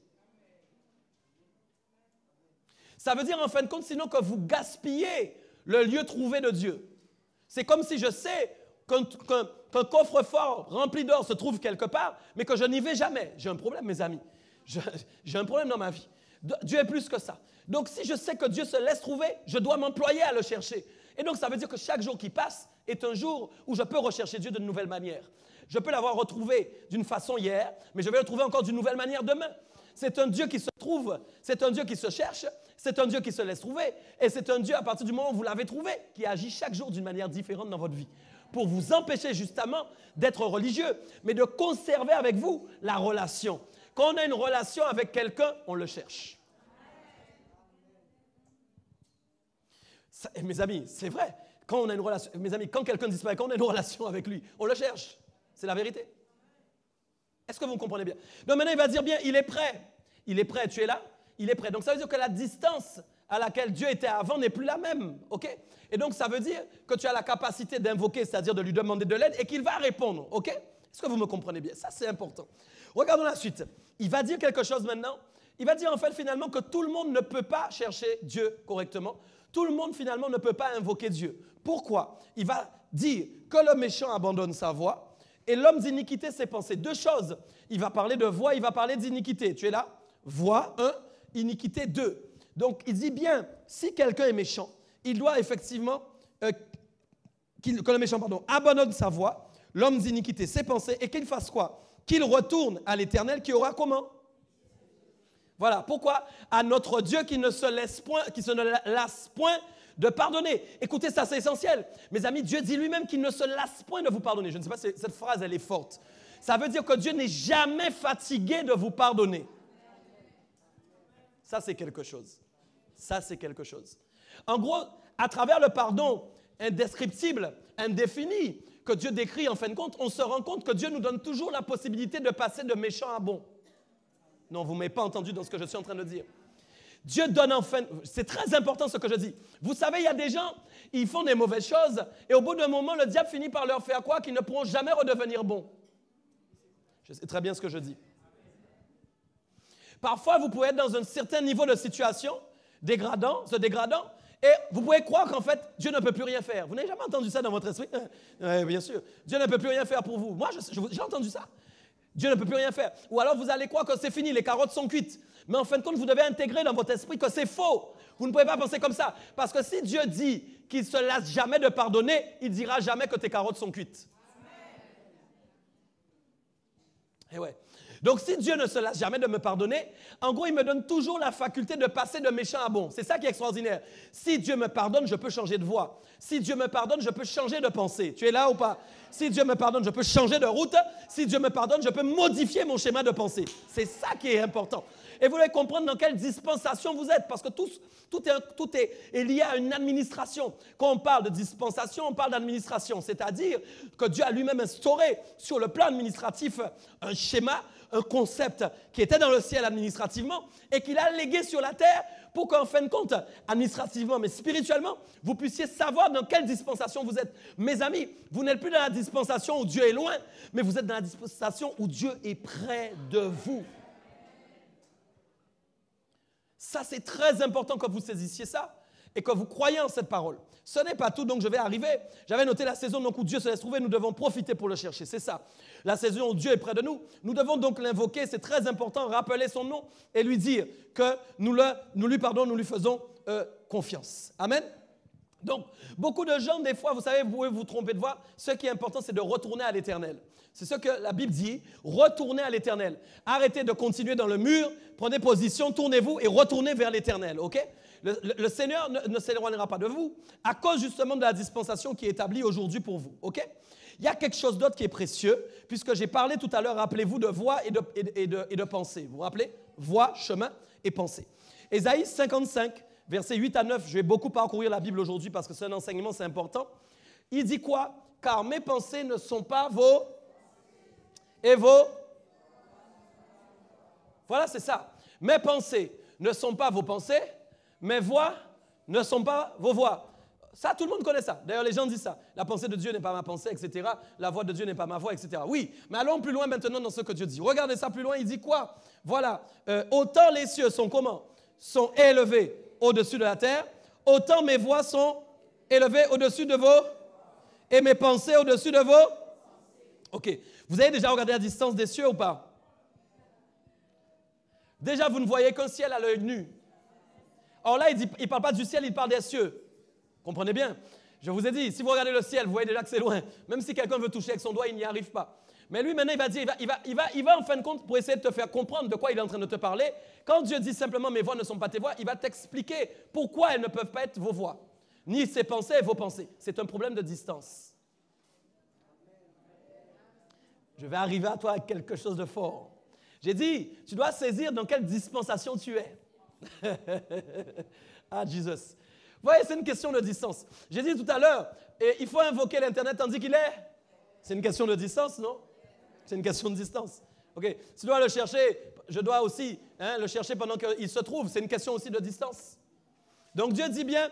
Ça veut dire en fin de compte sinon que vous gaspillez le lieu trouvé de Dieu. C'est comme si je sais qu'un coffre-fort rempli d'or se trouve quelque part, mais que je n'y vais jamais. J'ai un problème, mes amis. J'ai un problème dans ma vie. Dieu est plus que ça. Donc, si je sais que Dieu se laisse trouver, je dois m'employer à le chercher. Et donc, ça veut dire que chaque jour qui passe est un jour où je peux rechercher Dieu d'une nouvelle manière. Je peux l'avoir retrouvé d'une façon hier, mais je vais le trouver encore d'une nouvelle manière demain. C'est un Dieu qui se trouve, c'est un Dieu qui se cherche, c'est un Dieu qui se laisse trouver, et c'est un Dieu, à partir du moment où vous l'avez trouvé, qui agit chaque jour d'une manière différente dans votre vie, pour vous empêcher justement d'être religieux, mais de conserver avec vous la relation. Quand on a une relation avec quelqu'un, on le cherche. Ça, mes amis, c'est vrai. Quand on a une relation, mes amis, quand quelqu'un disparaît, quand on a une relation avec lui, on le cherche. C'est la vérité. Est-ce que vous me comprenez bien? Donc maintenant, il va dire bien, il est prêt. Il est prêt, tu es là? Il est prêt. Donc ça veut dire que la distance à laquelle Dieu était avant n'est plus la même. OK? Et donc ça veut dire que tu as la capacité d'invoquer, c'est-à-dire de lui demander de l'aide et qu'il va répondre. OK? Est-ce que vous me comprenez bien? Ça, c'est important. Regardons la suite. Il va dire quelque chose maintenant. Il va dire en fait finalement que tout le monde ne peut pas chercher Dieu correctement. Tout le monde finalement ne peut pas invoquer Dieu. Pourquoi? Il va dire que le méchant abandonne sa voie et l'homme d'iniquité ses pensées. Deux choses. Il va parler de voie, il va parler d'iniquité. Tu es là? Voie 1, iniquité 2. Donc il dit bien, si quelqu'un est méchant, il doit effectivement, que le méchant abandonne sa voie, l'homme d'iniquité ses pensées, et qu'il fasse quoi? Qu'il retourne à l'Éternel qui aura comment? Voilà, pourquoi? À notre Dieu qui ne se lasse point de pardonner. Écoutez, ça c'est essentiel. Mes amis, Dieu dit lui-même qu'il ne se lasse point de vous pardonner. Je ne sais pas si cette phrase, elle est forte. Ça veut dire que Dieu n'est jamais fatigué de vous pardonner. Ça, c'est quelque chose. Ça, c'est quelque chose. En gros, à travers le pardon indescriptible, indéfini, que Dieu décrit en fin de compte, on se rend compte que Dieu nous donne toujours la possibilité de passer de méchant à bon. Non, vous ne m'avez pas entendu dans ce que je suis en train de dire. Dieu donne enfin... C'est très important ce que je dis. Vous savez, il y a des gens, ils font des mauvaises choses et au bout d'un moment, le diable finit par leur faire croire qu'ils ne pourront jamais redevenir bons. Je sais très bien ce que je dis. Parfois, vous pouvez être dans un certain niveau de situation se dégradant, et vous pouvez croire qu'en fait, Dieu ne peut plus rien faire. Vous n'avez jamais entendu ça dans votre esprit? Bien sûr. Dieu ne peut plus rien faire pour vous. Moi, j'ai entendu ça. Dieu ne peut plus rien faire. Ou alors, vous allez croire que c'est fini, les carottes sont cuites. Mais en fin de compte, vous devez intégrer dans votre esprit que c'est faux. Vous ne pouvez pas penser comme ça. Parce que si Dieu dit qu'il ne se lasse jamais de pardonner, il ne dira jamais que tes carottes sont cuites. Et ouais. Donc, si Dieu ne se lasse jamais de me pardonner, en gros, il me donne toujours la faculté de passer de méchant à bon. C'est ça qui est extraordinaire. Si Dieu me pardonne, je peux changer de voie. Si Dieu me pardonne, je peux changer de pensée. Tu es là ou pas? Si Dieu me pardonne, je peux changer de route. Si Dieu me pardonne, je peux modifier mon schéma de pensée. C'est ça qui est important. Et vous devez comprendre dans quelle dispensation vous êtes, parce que tout est lié à une administration. Quand on parle de dispensation, on parle d'administration, c'est-à-dire que Dieu a lui-même instauré sur le plan administratif un schéma, un concept qui était dans le ciel administrativement et qu'il a légué sur la terre pour qu'en fin de compte, administrativement mais spirituellement, vous puissiez savoir dans quelle dispensation vous êtes. Mes amis, vous n'êtes plus dans la dispensation où Dieu est loin, mais vous êtes dans la dispensation où Dieu est près de vous. Ça, c'est très important que vous saisissiez ça et que vous croyez en cette parole. Ce n'est pas tout, donc je vais arriver. J'avais noté la saison donc, où Dieu se laisse trouver, nous devons profiter pour le chercher, c'est ça. La saison où Dieu est près de nous, nous devons donc l'invoquer, c'est très important, rappeler son nom et lui dire que nous lui faisons confiance. Amen. Donc, beaucoup de gens, des fois, vous savez, vous pouvez vous tromper de voie. Ce qui est important, c'est de retourner à l'Éternel. C'est ce que la Bible dit, retournez à l'Éternel. Arrêtez de continuer dans le mur, prenez position, tournez-vous et retournez vers l'Éternel, ok? Le Seigneur ne s'éloignera pas de vous à cause justement de la dispensation qui est établie aujourd'hui pour vous, ok? Il y a quelque chose d'autre qui est précieux, puisque j'ai parlé tout à l'heure, rappelez-vous, de voix et de pensée. Vous vous rappelez? Voix, chemin et pensée. Ésaïe 55, versets 8 à 9, je vais beaucoup parcourir la Bible aujourd'hui parce que c'est un enseignement, c'est important. Il dit quoi? Car mes pensées ne sont pas vos... Et vos... Voilà, c'est ça. Mes pensées ne sont pas vos pensées, mes voix ne sont pas vos voix. Ça, tout le monde connaît ça. D'ailleurs, les gens disent ça. La pensée de Dieu n'est pas ma pensée, etc. La voix de Dieu n'est pas ma voix, etc. Oui, mais allons plus loin maintenant dans ce que Dieu dit. Regardez ça plus loin, il dit quoi? Voilà. Autant les cieux sont comment? Sont élevés au-dessus de la terre, autant mes voix sont élevées au-dessus de vos... Et mes pensées au-dessus de vos... OK. Vous avez déjà regardé la distance des cieux ou pas? Déjà, vous ne voyez qu'un ciel à l'œil nu. Or là, il ne parle pas du ciel, il parle des cieux. Comprenez bien? Je vous ai dit, si vous regardez le ciel, vous voyez déjà que c'est loin. Même si quelqu'un veut toucher avec son doigt, il n'y arrive pas. Mais lui, maintenant, il va dire, il va en fin de compte, pour essayer de te faire comprendre de quoi il est en train de te parler. Quand Dieu dit simplement, mes voix ne sont pas tes voix, il va t'expliquer pourquoi elles ne peuvent pas être vos voix. Ni ses pensées et vos pensées. C'est un problème de distance. Je vais arriver à toi avec quelque chose de fort. J'ai dit, tu dois saisir dans quelle dispensation tu es. Ah, Jesus. Vous voyez, c'est une question de distance. J'ai dit tout à l'heure, il faut invoquer l'Internet tandis qu'il est. C'est une question de distance, non? C'est une question de distance. OK. Tu dois le chercher, je dois aussi le chercher pendant qu'il se trouve. C'est une question aussi de distance. Donc Dieu dit bien,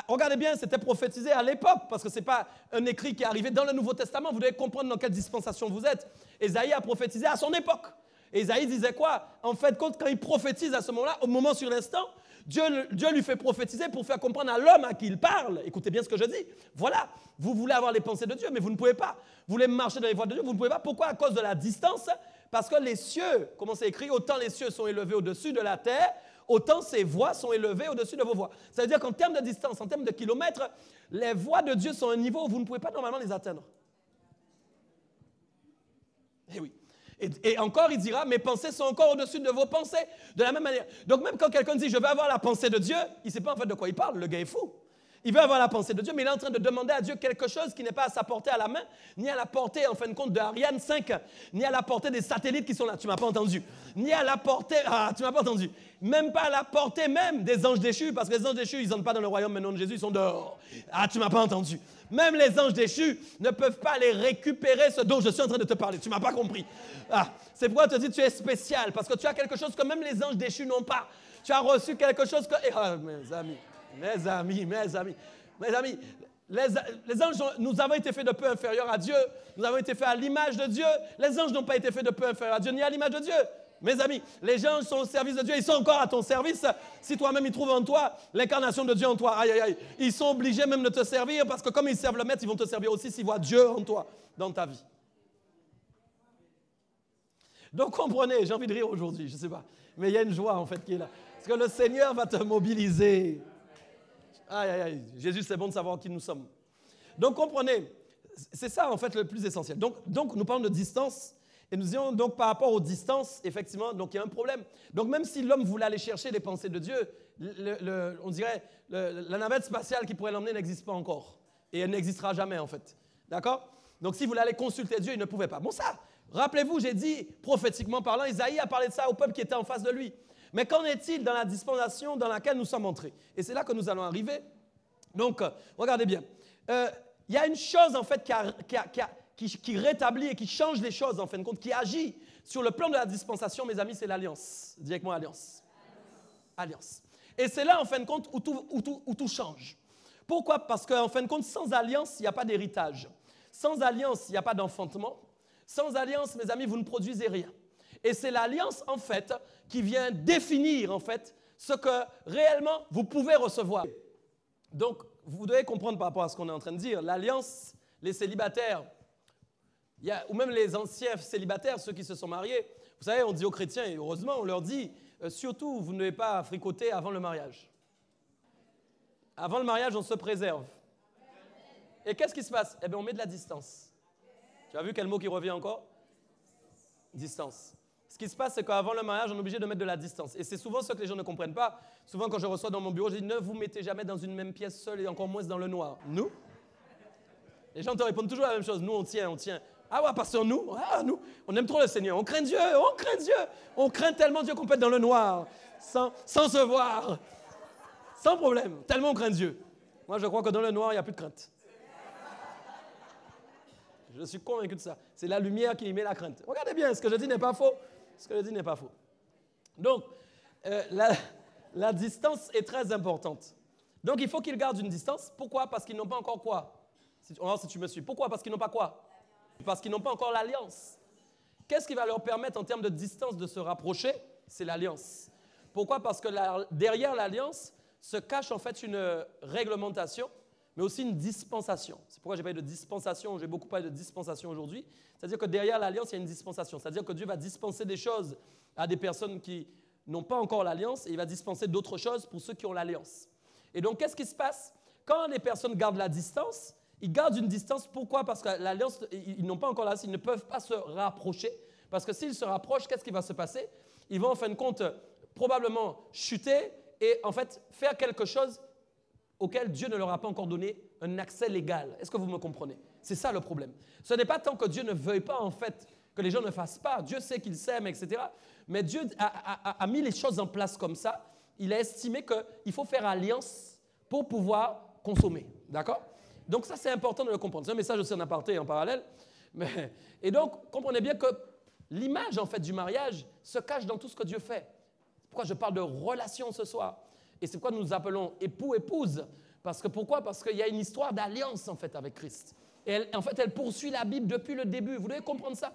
regardez bien, c'était prophétisé à l'époque, parce que ce n'est pas un écrit qui est arrivé dans le Nouveau Testament. Vous devez comprendre dans quelle dispensation vous êtes. Ésaïe a prophétisé à son époque. Ésaïe disait quoi? En fait, quand il prophétise à ce moment-là, au moment sur l'instant, Dieu lui fait prophétiser pour faire comprendre à l'homme à qui il parle. Écoutez bien ce que je dis. Voilà, vous voulez avoir les pensées de Dieu, mais vous ne pouvez pas. Vous voulez marcher dans les voies de Dieu, vous ne pouvez pas. Pourquoi? À cause de la distance. Parce que les cieux, comment c'est écrit, autant les cieux sont élevés au-dessus de la terre, autant ces voix sont élevées au-dessus de vos voix. Ça veut dire qu'en termes de distance, en termes de kilomètres, les voix de Dieu sont à un niveau où vous ne pouvez pas normalement les atteindre. Eh oui. Et encore, il dira, mes pensées sont encore au-dessus de vos pensées. De la même manière. Donc même quand quelqu'un dit, je veux avoir la pensée de Dieu, il ne sait pas en fait de quoi il parle. Le gars est fou. Il veut avoir la pensée de Dieu, mais il est en train de demander à Dieu quelque chose qui n'est pas à sa portée à la main, ni à la portée, en fin de compte, de Ariane 5, ni à la portée des satellites qui sont là. Tu ne m'as pas entendu. Ni à la portée... Ah, tu ne m'as pas entendu. Même pas à la portée même des anges déchus, parce que les anges déchus, ils n'entrent pas dans le royaume maintenant de Jésus, ils sont dehors. Ah, tu ne m'as pas entendu. Même les anges déchus ne peuvent pas aller récupérer ce dont je suis en train de te parler. Tu ne m'as pas compris. Ah, c'est pourquoi je te dis tu es spécial, parce que tu as quelque chose que même les anges déchus n'ont pas. Tu as reçu quelque chose que... mes amis, les anges, nous avons été faits de peu inférieurs à Dieu. Nous avons été faits à l'image de Dieu. Les anges n'ont pas été faits de peu inférieurs à Dieu, ni à l'image de Dieu. Mes amis, les anges sont au service de Dieu. Ils sont encore à ton service. Si toi-même, ils trouvent en toi l'incarnation de Dieu en toi. Aïe, aïe, aïe. Ils sont obligés même de te servir parce que comme ils servent le maître, ils vont te servir aussi s'ils voient Dieu en toi, dans ta vie. Donc comprenez, j'ai envie de rire aujourd'hui, je ne sais pas. Mais il y a une joie en fait qui est là. Parce que le Seigneur va te mobiliser. Aïe, aïe, aïe. Jésus, c'est bon de savoir qui nous sommes. Donc comprenez, c'est ça en fait le plus essentiel. Donc nous parlons de distance. Et nous disons donc par rapport aux distances, effectivement, donc il y a un problème. Donc même si l'homme voulait aller chercher les pensées de Dieu, on dirait la navette spatiale qui pourrait l'emmener n'existe pas encore. Et elle n'existera jamais en fait. D'accord? Donc s'il voulait aller consulter Dieu, il ne pouvait pas. Bon ça, rappelez-vous, j'ai dit prophétiquement parlant, Isaïe a parlé de ça au peuple qui était en face de lui. Mais qu'en est-il dans la dispensation dans laquelle nous sommes entrés? Et c'est là que nous allons arriver. Donc, regardez bien. Il y a une chose en fait qui rétablit et qui change les choses en fin de compte, qui agit sur le plan de la dispensation, mes amis, c'est l'alliance. Dis avec moi alliance. Alliance. Et c'est là en fin de compte où tout change. Pourquoi? Parce qu'en fin de compte, sans alliance, il n'y a pas d'héritage. Sans alliance, il n'y a pas d'enfantement. Sans alliance, mes amis, vous ne produisez rien. Et c'est l'alliance, en fait, qui vient définir, en fait, ce que réellement vous pouvez recevoir. Donc, vous devez comprendre par rapport à ce qu'on est en train de dire. L'alliance, les célibataires, ou même les anciens célibataires, ceux qui se sont mariés, vous savez, on dit aux chrétiens, et heureusement, on leur dit, surtout, vous ne devez pas fricoter avant le mariage. Avant le mariage, on se préserve. Et qu'est-ce qui se passe? Eh bien, on met de la distance. Tu as vu quel mot qui revient encore? Distance. Ce qui se passe, c'est qu'avant le mariage, on est obligé de mettre de la distance. Et c'est souvent ce que les gens ne comprennent pas. Souvent, quand je reçois dans mon bureau, je dis, ne vous mettez jamais dans une même pièce seule et encore moins dans le noir. Nous? Les gens te répondent toujours la même chose. Nous, on tient. Ah ouais, pasteur, nous, on aime trop le Seigneur. On craint Dieu. On craint tellement Dieu qu'on peut être dans le noir, sans se voir, sans problème. Tellement on craint Dieu. Moi, je crois que dans le noir, il n'y a plus de crainte. Je suis convaincu de ça. C'est la lumière qui met la crainte. Regardez bien, ce que je dis n'est pas faux. Donc, la distance est très importante. Donc, il faut qu'ils gardent une distance. Pourquoi? Parce qu'ils n'ont pas encore quoi? On va voir si tu me suis. Pourquoi? Parce qu'ils n'ont pas quoi? Parce qu'ils n'ont pas encore l'alliance. Qu'est-ce qui va leur permettre en termes de distance de se rapprocher? C'est l'alliance. Pourquoi? Parce que derrière l'alliance se cache en fait une réglementation, mais aussi une dispensation. C'est pourquoi j'ai parlé de dispensation, j'ai beaucoup parlé de dispensation aujourd'hui. C'est-à-dire que derrière l'alliance, il y a une dispensation. C'est-à-dire que Dieu va dispenser des choses à des personnes qui n'ont pas encore l'alliance et il va dispenser d'autres choses pour ceux qui ont l'alliance. Et donc, qu'est-ce qui se passe? Quand les personnes gardent la distance, ils gardent une distance. Pourquoi? Parce que l'alliance, ils n'ont pas encore l'alliance, ils ne peuvent pas se rapprocher. Parce que s'ils se rapprochent, qu'est-ce qui va se passer? Ils vont en fin de compte probablement chuter et en fait faire quelque chose auquel Dieu ne leur a pas encore donné un accès légal. Est-ce que vous me comprenez? C'est ça le problème. Ce n'est pas tant que Dieu ne veuille pas, en fait, que les gens ne fassent pas. Dieu sait qu'ils s'aiment, etc. Mais Dieu a mis les choses en place comme ça. Il a estimé qu'il faut faire alliance pour pouvoir consommer. D'accord? Donc ça, c'est important de le comprendre. C'est un message aussi en aparté, en parallèle. Et donc, comprenez bien que l'image, en fait, du mariage se cache dans tout ce que Dieu fait. Pourquoi je parle de relation ce soir? Et c'est pourquoi nous nous appelons époux-épouse. Parce que pourquoi? Parce qu'il y a une histoire d'alliance, en fait, avec Christ. Et en fait, elle poursuit la Bible depuis le début. Vous devez comprendre ça.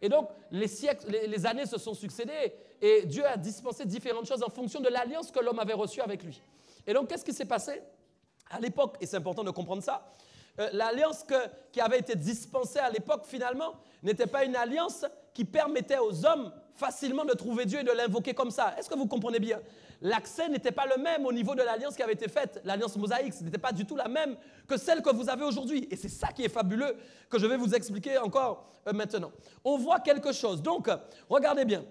Et donc, les siècles, les années se sont succédées et Dieu a dispensé différentes choses en fonction de l'alliance que l'homme avait reçue avec lui. Et donc, qu'est-ce qui s'est passé? À l'époque, et c'est important de comprendre ça, l'alliance qui avait été dispensée à l'époque, finalement, n'était pas une alliance qui permettait aux hommes facilement de trouver Dieu et de l'invoquer comme ça. Est-ce que vous comprenez bien? L'accès n'était pas le même au niveau de l'alliance qui avait été faite. L'alliance mosaïque, ce n'était pas du tout la même que celle que vous avez aujourd'hui. Et c'est ça qui est fabuleux, que je vais vous expliquer encore maintenant. On voit quelque chose. Donc, regardez bien.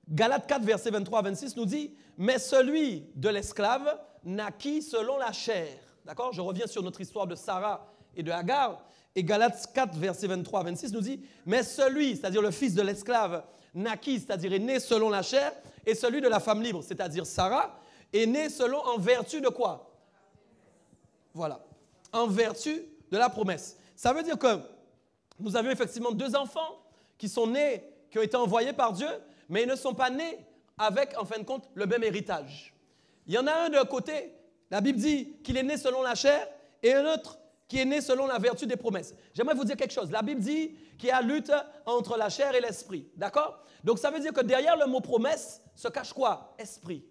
Galates 4, versets 23 à 26 nous dit « Mais celui de l'esclave naquit selon la chair. » D'accord? Je reviens sur notre histoire de Sarah et de Hagar. Et Galates 4, versets 23 à 26 nous dit « Mais celui, c'est-à-dire le fils de l'esclave, naquit, c'est-à-dire est né selon la chair, et celui de la femme libre, c'est-à-dire Sarah, est né selon en vertu de quoi? Voilà. En vertu de la promesse. Ça veut dire que nous avions effectivement deux enfants qui sont nés, qui ont été envoyés par Dieu, mais ils ne sont pas nés avec, en fin de compte, le même héritage. Il y en a un d'un côté, la Bible dit qu'il est né selon la chair, et un autre qui est né selon la vertu des promesses. J'aimerais vous dire quelque chose. La Bible dit qu'il y a lutte entre la chair et l'esprit. D'accord? Donc ça veut dire que derrière le mot promesse se cache quoi? Esprit.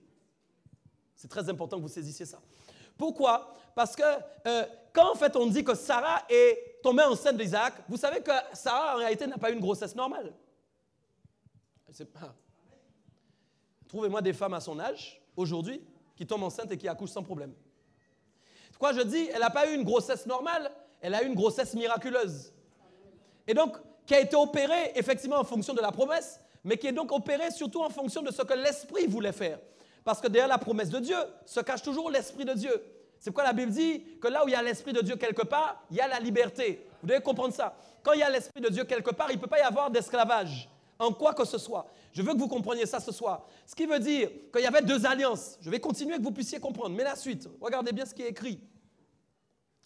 C'est très important que vous saisissiez ça. Pourquoi? Parce que quand en fait on dit que Sarah est tombée enceinte d'Isaac, vous savez que Sarah en réalité n'a pas eu une grossesse normale. Trouvez-moi des femmes à son âge, aujourd'hui, qui tombent enceintes et qui accouchent sans problème. Pourquoi je dis, elle n'a pas eu une grossesse normale, elle a eu une grossesse miraculeuse. Et donc, qui a été opérée effectivement en fonction de la promesse, mais qui est donc opérée surtout en fonction de ce que l'Esprit voulait faire. Parce que derrière la promesse de Dieu se cache toujours l'Esprit de Dieu. C'est pourquoi la Bible dit que là où il y a l'Esprit de Dieu quelque part, il y a la liberté. Vous devez comprendre ça. Quand il y a l'Esprit de Dieu quelque part, il ne peut pas y avoir d'esclavage, en quoi que ce soit. Je veux que vous compreniez ça ce soir. Ce qui veut dire qu'il y avait deux alliances. Je vais continuer que vous puissiez comprendre. Mais la suite, regardez bien ce qui est écrit.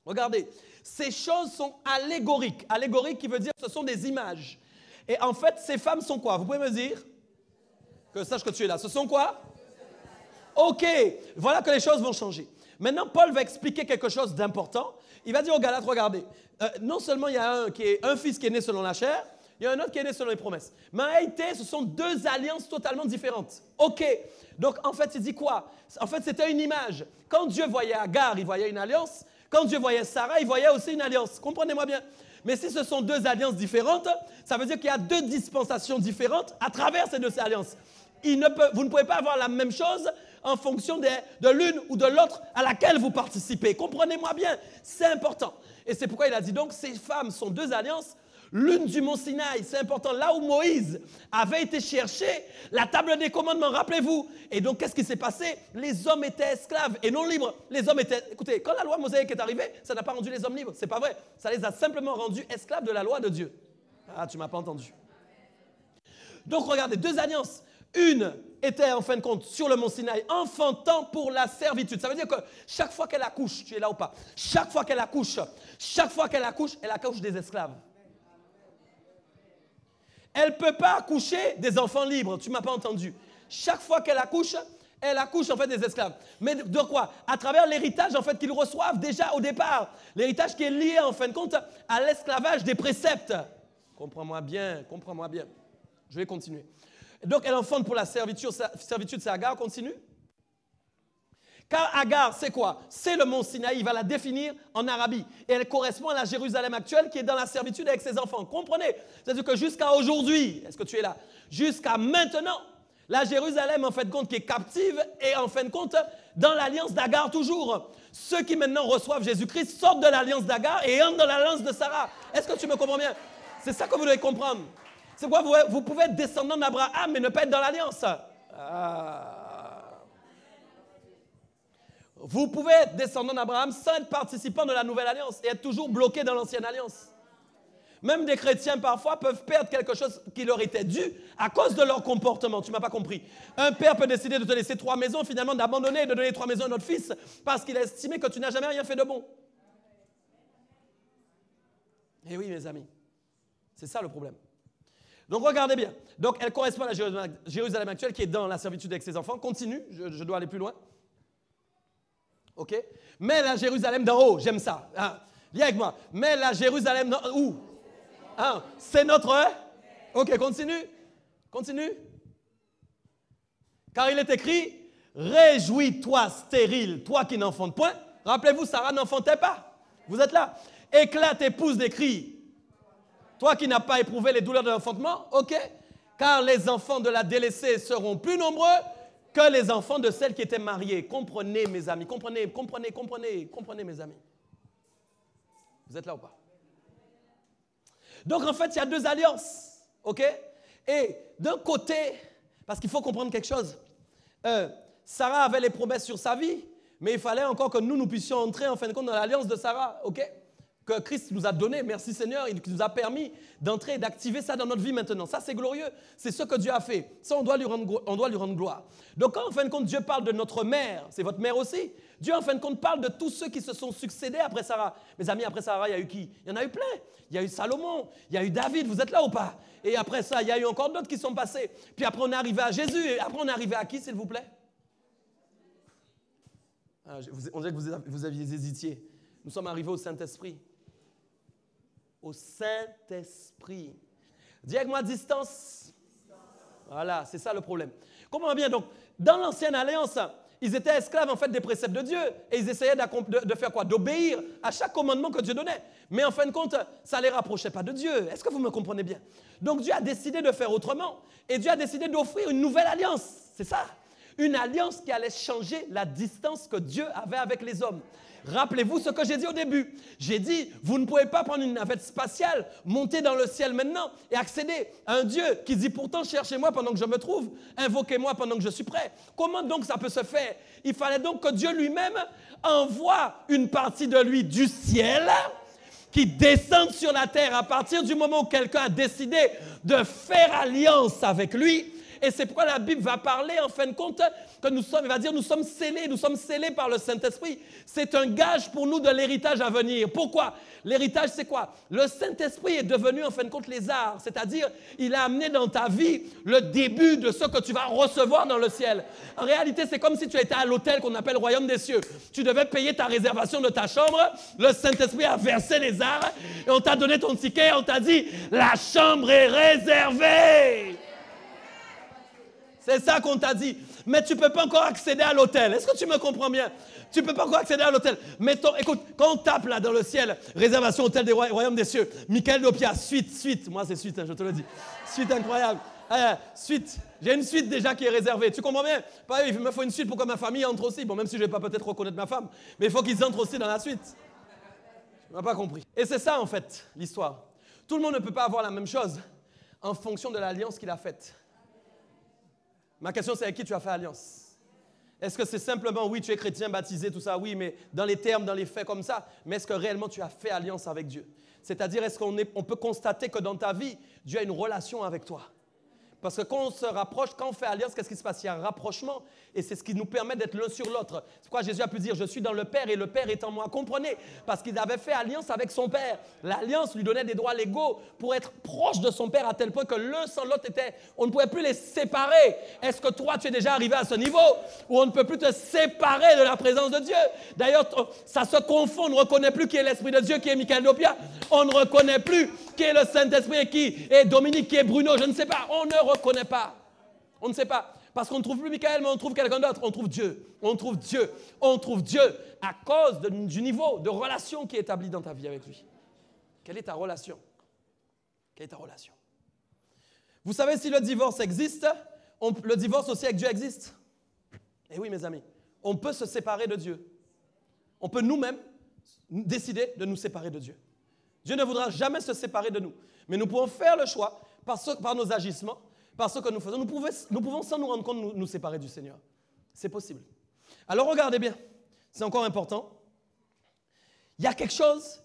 Regardez, ces choses sont allégoriques. Allégorique qui veut dire que ce sont des images. Et en fait, ces femmes sont quoi? Vous pouvez me dire? Que je sache que tu es là. Ce sont quoi? OK, voilà que les choses vont changer. Maintenant, Paul va expliquer quelque chose d'important. Il va dire aux Galates, regardez, non seulement il y a un fils qui est né selon la chair, il y a un autre qui est né selon les promesses. Mais en réalité, ce sont deux alliances totalement différentes. OK, donc en fait, il dit quoi? En fait, c'était une image. Quand Dieu voyait Agar, il voyait une alliance. Quand Dieu voyait Sarah, il voyait aussi une alliance. Comprenez-moi bien. Mais si ce sont deux alliances différentes, ça veut dire qu'il y a deux dispensations différentes à travers ces deux alliances. Vous ne pouvez pas avoir la même chose en fonction de l'une ou de l'autre à laquelle vous participez. Comprenez-moi bien, c'est important. Et c'est pourquoi il a dit donc, ces femmes sont deux alliances. L'une du mont Sinaï, c'est important, là où Moïse avait été chercher la table des commandements, rappelez-vous. Et donc, qu'est-ce qui s'est passé? Les hommes étaient esclaves et non libres. Les hommes étaient... Écoutez, quand la loi mosaïque est arrivée, ça n'a pas rendu les hommes libres. C'est pas vrai. Ça les a simplement rendus esclaves de la loi de Dieu. Ah, tu m'as pas entendu. Donc, regardez, deux alliances. Une était en fin de compte sur le mont Sinaï, enfantant pour la servitude. Ça veut dire que chaque fois qu'elle accouche, tu es là ou pas? Chaque fois qu'elle accouche, elle accouche des esclaves. Elle ne peut pas accoucher des enfants libres, tu ne m'as pas entendu. Chaque fois qu'elle accouche en fait des esclaves. Mais de quoi? À travers l'héritage en fait qu'ils reçoivent déjà au départ. L'héritage qui est lié en fin de compte à l'esclavage des préceptes. Comprends-moi bien, comprends-moi bien. Je vais continuer. Donc elle enfante pour la servitude, c'est Agar, continue. Car Agar, c'est quoi? C'est le mont Sinaï, il va la définir en Arabie. Et elle correspond à la Jérusalem actuelle qui est dans la servitude avec ses enfants. Comprenez? C'est-à-dire que jusqu'à aujourd'hui, est-ce que tu es là? Jusqu'à maintenant, la Jérusalem, en fin de compte, qui est captive, est en fin de compte dans l'alliance d'Agar toujours. Ceux qui maintenant reçoivent Jésus-Christ sortent de l'alliance d'Agar et entrent dans l'alliance de Sarah. Est-ce que tu me comprends bien? C'est ça que vous devez comprendre. C'est pourquoi vous pouvez être descendant d'Abraham mais ne pas être dans l'alliance. Vous pouvez être descendant d'Abraham sans être participant de la nouvelle alliance et être toujours bloqué dans l'ancienne alliance. Même des chrétiens parfois peuvent perdre quelque chose qui leur était dû à cause de leur comportement. Tu ne m'as pas compris. Un père peut décider de te laisser 3 maisons, finalement d'abandonner et de donner 3 maisons à notre fils parce qu'il a estimé que tu n'as jamais rien fait de bon. Eh oui, mes amis, c'est ça le problème. Donc regardez bien. Donc elle correspond à la Jérusalem actuelle qui est dans la servitude avec ses enfants. Continue, je dois aller plus loin. OK? Mais la Jérusalem d'en haut, j'aime ça. Hein? Viens avec moi. Mais la Jérusalem d'en haut, où? Hein? C'est notre... OK, continue. Continue. Car il est écrit, réjouis-toi stérile, toi qui n'enfantes point. Rappelez-vous, Sarah n'enfantait pas. Vous êtes là. Éclate et pousse des cris. Toi qui n'as pas éprouvé les douleurs de l'enfantement, OK? Car les enfants de la délaissée seront plus nombreux que les enfants de celles qui étaient mariées. Comprenez, mes amis. Comprenez, mes amis. Vous êtes là ou pas? Donc, en fait, il y a deux alliances, OK? Et d'un côté, parce qu'il faut comprendre quelque chose, Sarah avait les promesses sur sa vie, mais il fallait encore que nous puissions entrer, en fin de compte, dans l'alliance de Sarah, OK? que Christ nous a donné, merci Seigneur, qui nous a permis d'entrer et d'activer ça dans notre vie maintenant. Ça, c'est glorieux. C'est ce que Dieu a fait. Ça, on doit lui rendre gloire. Donc, quand en fin de compte, Dieu parle de notre mère, c'est votre mère aussi. Dieu, en fin de compte, parle de tous ceux qui se sont succédés après Sarah. Mes amis, après Sarah, il y a eu qui? Il y en a eu plein. Il y a eu Salomon, il y a eu David, vous êtes là ou pas? Et après ça, il y a eu encore d'autres qui sont passés. Puis après, on est arrivé à Jésus. Et après, on est arrivé à qui, s'il vous plaît? On dirait que vous aviez hésité. Nous sommes arrivés au Saint-Esprit. Au Saint-Esprit. Dis avec moi distance. Voilà, c'est ça le problème. Comprenez bien, donc, dans l'ancienne alliance, ils étaient esclaves en fait des préceptes de Dieu et ils essayaient de faire quoi? D'obéir à chaque commandement que Dieu donnait. Mais en fin de compte, ça ne les rapprochait pas de Dieu. Est-ce que vous me comprenez bien? Donc Dieu a décidé de faire autrement et Dieu a décidé d'offrir une nouvelle alliance. C'est ça. Une alliance qui allait changer la distance que Dieu avait avec les hommes. Rappelez-vous ce que j'ai dit au début. J'ai dit, vous ne pouvez pas prendre une navette spatiale, monter dans le ciel maintenant et accéder à un Dieu qui dit pourtant cherchez-moi pendant que je me trouve, invoquez-moi pendant que je suis prêt. Comment donc ça peut se faire? Il fallait donc que Dieu lui-même envoie une partie de lui du ciel qui descende sur la terre à partir du moment où quelqu'un a décidé de faire alliance avec lui. Et c'est pourquoi la Bible va parler, en fin de compte, que nous sommes scellés par le Saint-Esprit. C'est un gage pour nous de l'héritage à venir. Pourquoi? L'héritage, c'est quoi? Le Saint-Esprit est devenu, en fin de compte, les arts. C'est-à-dire, il a amené dans ta vie le début de ce que tu vas recevoir dans le ciel. En réalité, c'est comme si tu étais à l'hôtel qu'on appelle Royaume des cieux. Tu devais payer ta réservation de ta chambre. Le Saint-Esprit a versé les arts et on t'a donné ton ticket. On t'a dit, la chambre est réservée. C'est ça qu'on t'a dit. Mais tu ne peux pas encore accéder à l'hôtel. Est-ce que tu me comprends bien? Tu ne peux pas encore accéder à l'hôtel. Écoute, quand on tape là dans le ciel, réservation hôtel des royaumes des cieux, Michael Dopia, suite. Moi, c'est suite, hein, je te le dis. Suite incroyable. Suite. J'ai une suite déjà qui est réservée. Tu comprends bien? Il me faut une suite pour que ma famille entre aussi. Bon, même si je ne vais pas peut-être reconnaître ma femme, mais il faut qu'ils entrent aussi dans la suite. Tu n'as pas compris. Et c'est ça, en fait, l'histoire. Tout le monde ne peut pas avoir la même chose en fonction de l'alliance qu'il a faite. Ma question, c'est avec qui tu as fait alliance? Est-ce que c'est simplement, oui, tu es chrétien, baptisé, tout ça, oui, mais dans les termes, dans les faits comme ça, mais est-ce que réellement tu as fait alliance avec Dieu? C'est-à-dire, est-ce qu'on peut constater que dans ta vie, Dieu a une relation avec toi? Parce que quand on se rapproche, quand on fait alliance, qu'est-ce qui se passe? Il y a un rapprochement et c'est ce qui nous permet d'être l'un sur l'autre. C'est pourquoi Jésus a pu dire, je suis dans le Père et le Père est en moi. Comprenez? Parce qu'il avait fait alliance avec son Père. L'alliance lui donnait des droits légaux pour être proche de son Père à tel point que l'un sans l'autre on ne pouvait plus les séparer. Est-ce que toi, tu es déjà arrivé à ce niveau où on ne peut plus te séparer de la présence de Dieu? D'ailleurs, ça se confond, on ne reconnaît plus qui est l'Esprit de Dieu, qui est Michael Dopia. On ne reconnaît plus qui est le Saint-Esprit et qui est Dominique, qui est Bruno, je ne sais pas. On ne reconnaît pas. On ne sait pas. Parce qu'on ne trouve plus Michael, mais on trouve quelqu'un d'autre. On trouve Dieu. On trouve Dieu. On trouve Dieu à cause du niveau de relation qui est établi dans ta vie avec lui. Quelle est ta relation? Quelle est ta relation? Vous savez, si le divorce existe, le divorce aussi avec Dieu existe. Eh oui, mes amis. On peut se séparer de Dieu. On peut nous-mêmes décider de nous séparer de Dieu. Dieu ne voudra jamais se séparer de nous. Mais nous pouvons faire le choix, par nos agissements, par ce que nous faisons. Nous pouvons sans nous rendre compte, nous séparer du Seigneur. C'est possible. Alors regardez bien, c'est encore important. Il y a quelque chose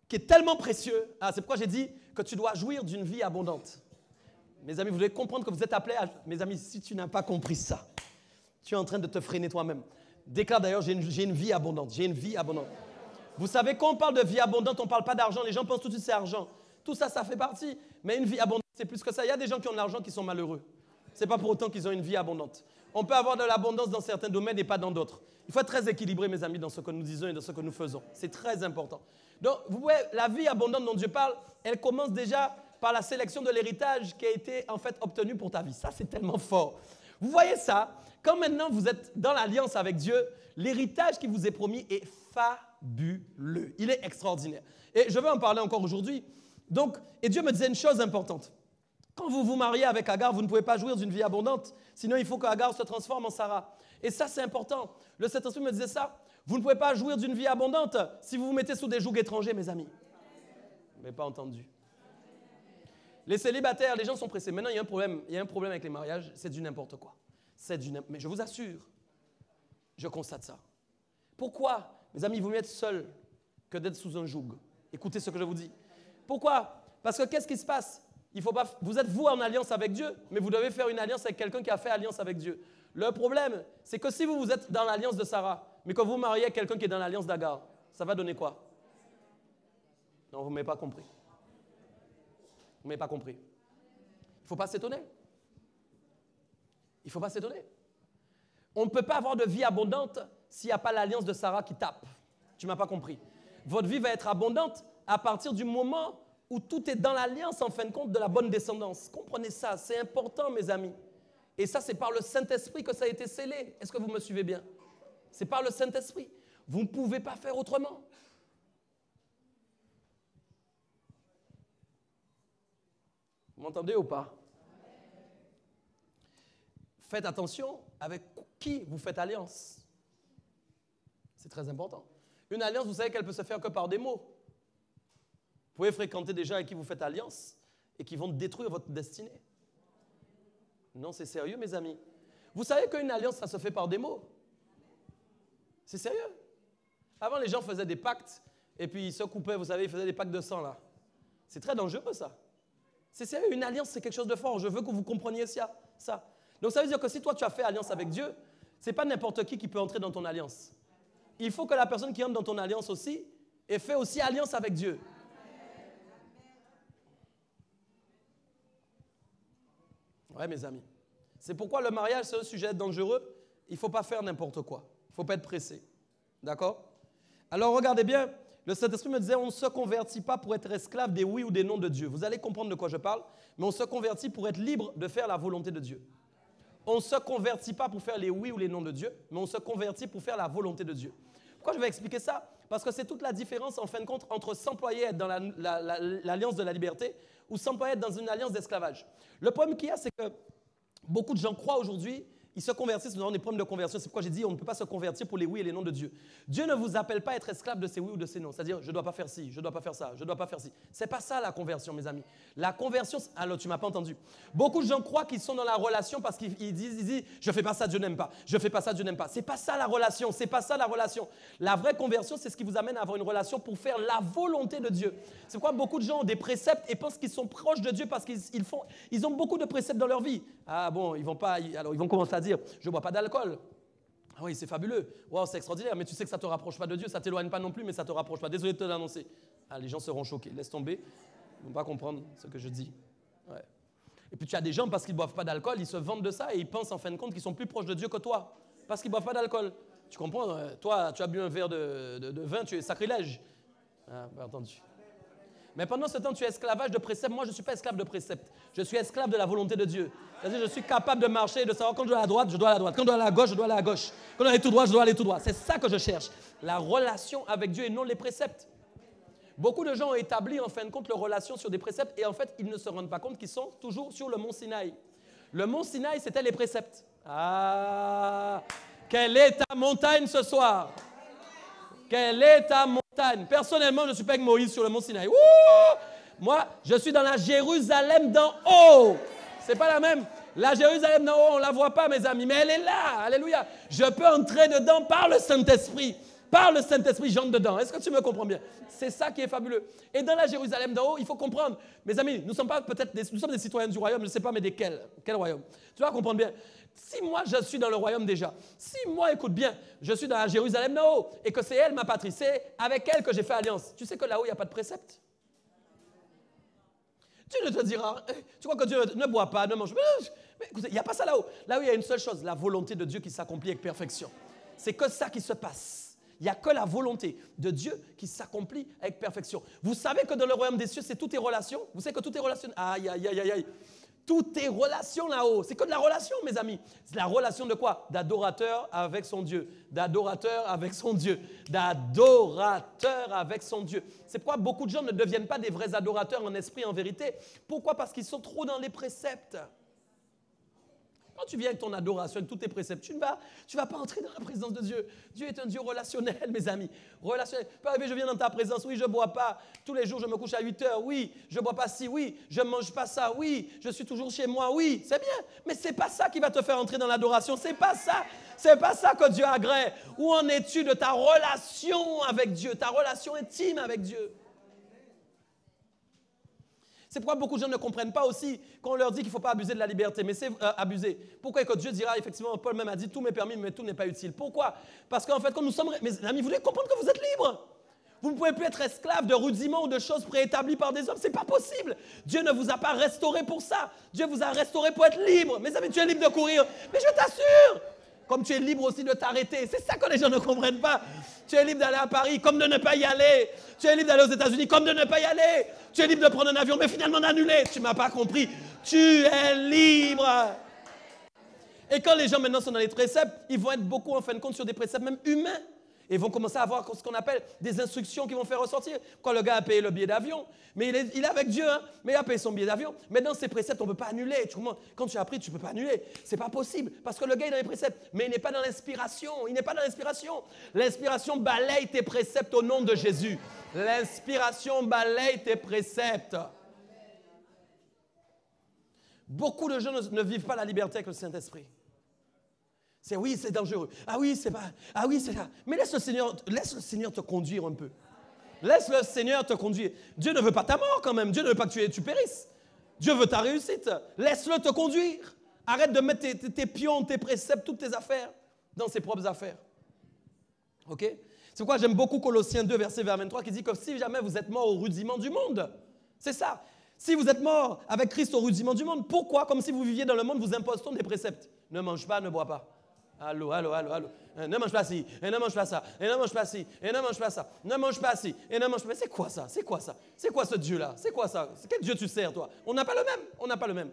qui est tellement précieux. C'est pourquoi j'ai dit que tu dois jouir d'une vie abondante. Mes amis, vous devez comprendre que vous êtes appelés à... Mes amis, si tu n'as pas compris ça, tu es en train de te freiner toi-même. Déclare d'ailleurs, j'ai une vie abondante. J'ai une vie abondante. Vous savez, quand on parle de vie abondante, on ne parle pas d'argent. Les gens pensent tout de suite c'est argent. Tout ça, ça fait partie. Mais une vie abondante, c'est plus que ça. Il y a des gens qui ont de l'argent qui sont malheureux. Ce n'est pas pour autant qu'ils ont une vie abondante. On peut avoir de l'abondance dans certains domaines et pas dans d'autres. Il faut être très équilibré, mes amis, dans ce que nous disons et dans ce que nous faisons. C'est très important. Donc, vous voyez, la vie abondante dont Dieu parle, elle commence déjà par la sélection de l'héritage qui a été en fait obtenu pour ta vie. Ça, c'est tellement fort. Vous voyez ça? Quand maintenant vous êtes dans l'alliance avec Dieu, l'héritage qui vous est promis est fabuleux. Il est extraordinaire. Et je vais en parler encore aujourd'hui. Donc, et Dieu me disait une chose importante. Quand vous vous mariez avec Agar, vous ne pouvez pas jouir d'une vie abondante. Sinon, il faut qu'Agar se transforme en Sarah. Et ça, c'est important. Le Saint-Esprit me disait ça. Vous ne pouvez pas jouir d'une vie abondante si vous vous mettez sous des jougs étrangers, mes amis. Vous n'avez pas entendu. Les célibataires, les gens sont pressés. Maintenant, il y a un problème avec les mariages. C'est du n'importe quoi. Mais je vous assure, je constate ça. Pourquoi, mes amis, vous mieux être seul que d'être sous un joug? Écoutez ce que je vous dis. Pourquoi? Parce que qu'est-ce qui se passe? Il faut pas, vous êtes vous en alliance avec Dieu, mais vous devez faire une alliance avec quelqu'un qui a fait alliance avec Dieu. Le problème, c'est que si vous êtes dans l'alliance de Sarah, mais que vous mariez quelqu'un qui est dans l'alliance d'Agar, ça va donner quoi? Non, vous ne m'avez pas compris. Vous ne m'avez pas compris. Il ne faut pas s'étonner. Il ne faut pas s'étonner. On ne peut pas avoir de vie abondante s'il n'y a pas l'alliance de Sarah qui tape. Tu ne m'as pas compris. Votre vie va être abondante à partir du moment où tout est dans l'alliance, en fin de compte, de la bonne descendance. Comprenez ça, c'est important, mes amis. Et ça, c'est par le Saint-Esprit que ça a été scellé. Est-ce que vous me suivez bien? C'est par le Saint-Esprit. Vous ne pouvez pas faire autrement. Vous m'entendez ou pas? Faites attention avec qui vous faites alliance. C'est très important. Une alliance, vous savez qu'elle peut se faire que par des mots. Vous pouvez fréquenter des gens avec qui vous faites alliance et qui vont détruire votre destinée. Non, c'est sérieux, mes amis. Vous savez qu'une alliance, ça se fait par des mots. C'est sérieux. Avant, les gens faisaient des pactes et puis ils se coupaient, vous savez, ils faisaient des pactes de sang, là. C'est très dangereux, ça. C'est sérieux, une alliance, c'est quelque chose de fort. Je veux que vous compreniez ça. Donc, ça veut dire que si toi, tu as fait alliance avec Dieu, ce n'est pas n'importe qui peut entrer dans ton alliance. Il faut que la personne qui entre dans ton alliance aussi ait fait aussi alliance avec Dieu. Ouais, mes amis. C'est pourquoi le mariage, c'est un sujet dangereux. Il ne faut pas faire n'importe quoi. Il ne faut pas être pressé. D'accord? Alors, regardez bien. Le Saint-Esprit me disait, on ne se convertit pas pour être esclave des oui ou des non de Dieu. Vous allez comprendre de quoi je parle. Mais on se convertit pour être libre de faire la volonté de Dieu. On ne se convertit pas pour faire les oui ou les non de Dieu, mais on se convertit pour faire la volonté de Dieu. Pourquoi je vais expliquer ça? Parce que c'est toute la différence, en fin de compte, entre s'employer et être dans l'alliance de la liberté ou s'employer et être dans une alliance d'esclavage. Le problème qu'il y a, c'est que beaucoup de gens croient aujourd'hui, ils se convertissent, nous avons des problèmes de conversion. C'est pourquoi j'ai dit on ne peut pas se convertir pour les oui et les non de Dieu. Dieu ne vous appelle pas à être esclave de ses oui ou de ses non. C'est-à-dire, je ne dois pas faire ci, je ne dois pas faire ça, je ne dois pas faire ci. Ce n'est pas ça la conversion, mes amis. La conversion, alors tu ne m'as pas entendu. Beaucoup de gens croient qu'ils sont dans la relation parce qu'ils disent, je ne fais pas ça, Dieu n'aime pas. Je ne fais pas ça, Dieu n'aime pas. Ce n'est pas ça la relation, c'est pas ça la relation. La vraie conversion, c'est ce qui vous amène à avoir une relation pour faire la volonté de Dieu. C'est pourquoi beaucoup de gens ont des préceptes et pensent qu'ils sont proches de Dieu parce qu'ils ont beaucoup de préceptes dans leur vie. Ah bon, ils vont commencer à dire, je ne bois pas d'alcool. Ah oui, c'est fabuleux. Wow, c'est extraordinaire, mais tu sais que ça ne te rapproche pas de Dieu, ça ne t'éloigne pas non plus, mais ça ne te rapproche pas. Désolé de te l'annoncer. Ah, les gens seront choqués, laisse tomber. Ils ne vont pas comprendre ce que je dis. Ouais. Et puis tu as des gens, parce qu'ils ne boivent pas d'alcool, ils se vantent de ça et ils pensent en fin de compte qu'ils sont plus proches de Dieu que toi, parce qu'ils ne boivent pas d'alcool. Tu comprends? Toi, tu as bu un verre de vin, tu es sacrilège. Ah, bien entendu. Mais pendant ce temps, tu es esclavage de préceptes. Moi, je ne suis pas esclave de préceptes. Je suis esclave de la volonté de Dieu. C'est-à-dire, je suis capable de marcher et de savoir quand je dois aller à droite, je dois aller à droite. Quand je dois aller à gauche, je dois aller à gauche. Quand je dois aller tout droit, je dois aller tout droit. C'est ça que je cherche. La relation avec Dieu et non les préceptes. Beaucoup de gens ont établi, en fin de compte, leur relation sur des préceptes et en fait, ils ne se rendent pas compte qu'ils sont toujours sur le mont Sinaï. Le mont Sinaï, c'était les préceptes. Ah! Quelle est ta montagne ce soir? Quelle est ta montagne? Personnellement, je ne suis pas avec Moïse sur le mont Sinaï. Ouh! Moi, je suis dans la Jérusalem d'en haut. C'est pas la même. La Jérusalem d'en haut, on ne la voit pas, mes amis, mais elle est là. Alléluia. Je peux entrer dedans par le Saint-Esprit. Par le Saint-Esprit, j'entre dedans. Est-ce que tu me comprends bien? C'est ça qui est fabuleux. Et dans la Jérusalem d'en haut, il faut comprendre. Mes amis, nous sommes des citoyens du royaume, je ne sais pas, mais desquels? Quel royaume? Tu vas comprendre bien. Si moi, je suis dans le royaume déjà, si moi, écoute bien, je suis dans la Jérusalem d'en haut et que c'est elle ma patrie, c'est avec elle que j'ai fait alliance. Tu sais que là-haut, il n'y a pas de précepte. Dieu ne te dira, tu crois que Dieu ne boit pas, ne mange pas. Mais écoutez, il n'y a pas ça là-haut. Là-haut, il y a une seule chose, la volonté de Dieu qui s'accomplit avec perfection. C'est que ça qui se passe. Il n'y a que la volonté de Dieu qui s'accomplit avec perfection. Vous savez que dans le royaume des cieux, c'est toutes tes relations. Vous savez que tout est relation. Aïe, aïe, aïe, aïe, aïe. Toutes tes relations là-haut. C'est que de la relation, mes amis. C'est la relation de quoi? D'adorateur avec son Dieu. D'adorateur avec son Dieu. D'adorateur avec son Dieu. C'est pourquoi beaucoup de gens ne deviennent pas des vrais adorateurs en esprit, en vérité. Pourquoi? Parce qu'ils sont trop dans les préceptes. Quand tu viens avec ton adoration, avec tous tes préceptes, tu ne vas pas entrer dans la présence de Dieu. Dieu est un Dieu relationnel, mes amis. Relationnel. Peut arriver, je viens dans ta présence, oui, je ne bois pas. Tous les jours, je me couche à 8 heures, oui. Je ne bois pas ci, oui. Je ne mange pas ça, oui. Je suis toujours chez moi, oui. C'est bien. Mais ce n'est pas ça qui va te faire entrer dans l'adoration. Ce n'est pas ça. Ce n'est pas ça que Dieu agrée. Où en es-tu de ta relation avec Dieu, ta relation intime avec Dieu? C'est pourquoi beaucoup de gens ne comprennent pas aussi quand on leur dit qu'il ne faut pas abuser de la liberté. Mais c'est abuser. Pourquoi que Dieu dira, effectivement, Paul même a dit, tout m'est permis, mais tout n'est pas utile. Pourquoi? Parce qu'en fait, quand nous sommes... Mes amis, vous devez comprendre que vous êtes libres. Vous ne pouvez plus être esclave de rudiments ou de choses préétablies par des hommes. Ce n'est pas possible. Dieu ne vous a pas restauré pour ça. Dieu vous a restauré pour être libre. Mes amis, tu es libre de courir. Mais je t'assure, comme tu es libre aussi de t'arrêter. C'est ça que les gens ne comprennent pas. Tu es libre d'aller à Paris comme de ne pas y aller. Tu es libre d'aller aux États-Unis comme de ne pas y aller. Tu es libre de prendre un avion mais finalement d'annuler. Tu ne m'as pas compris. Tu es libre. Et quand les gens maintenant sont dans les préceptes, ils vont être beaucoup en fin de compte sur des préceptes même humains. Et vont commencer à avoir ce qu'on appelle des instructions qui vont faire ressortir. Quand le gars a payé le billet d'avion, mais il est avec Dieu, hein, mais il a payé son billet d'avion. Mais dans ces préceptes, on ne peut pas annuler. Quand tu as appris, tu ne peux pas annuler. Ce n'est pas possible. Parce que le gars est dans les préceptes, mais il n'est pas dans l'inspiration. Il n'est pas dans l'inspiration. L'inspiration balaye tes préceptes au nom de Jésus. L'inspiration balaye tes préceptes. Beaucoup de gens ne vivent pas la liberté avec le Saint-Esprit. C'est oui, c'est dangereux. Ah oui, c'est pas. Ah oui, c'est là. Mais laisse le Seigneur te conduire un peu. Laisse le Seigneur te conduire. Dieu ne veut pas ta mort quand même. Dieu ne veut pas que tu périsses. Dieu veut ta réussite. Laisse-le te conduire. Arrête de mettre tes pions, tes préceptes, toutes tes affaires dans ses propres affaires. OK? C'est pourquoi j'aime beaucoup Colossiens 2, verset 23, qui dit que si jamais vous êtes mort au rudiment du monde, c'est ça. Si vous êtes mort avec Christ au rudiment du monde, pourquoi, comme si vous viviez dans le monde, vous impose-t-on des préceptes? Ne mange pas, ne bois pas. Allô. Ne mange pas ci, et ne mange pas ça, et ne mange pas ci, et ne mange pas ça, ne mange pas ci, et ne mange pas... Mais c'est quoi ça? C'est quoi ça? C'est quoi ce Dieu-là? C'est quoi ça? Quel Dieu tu sers, toi? On n'a pas le même. On n'a pas le même.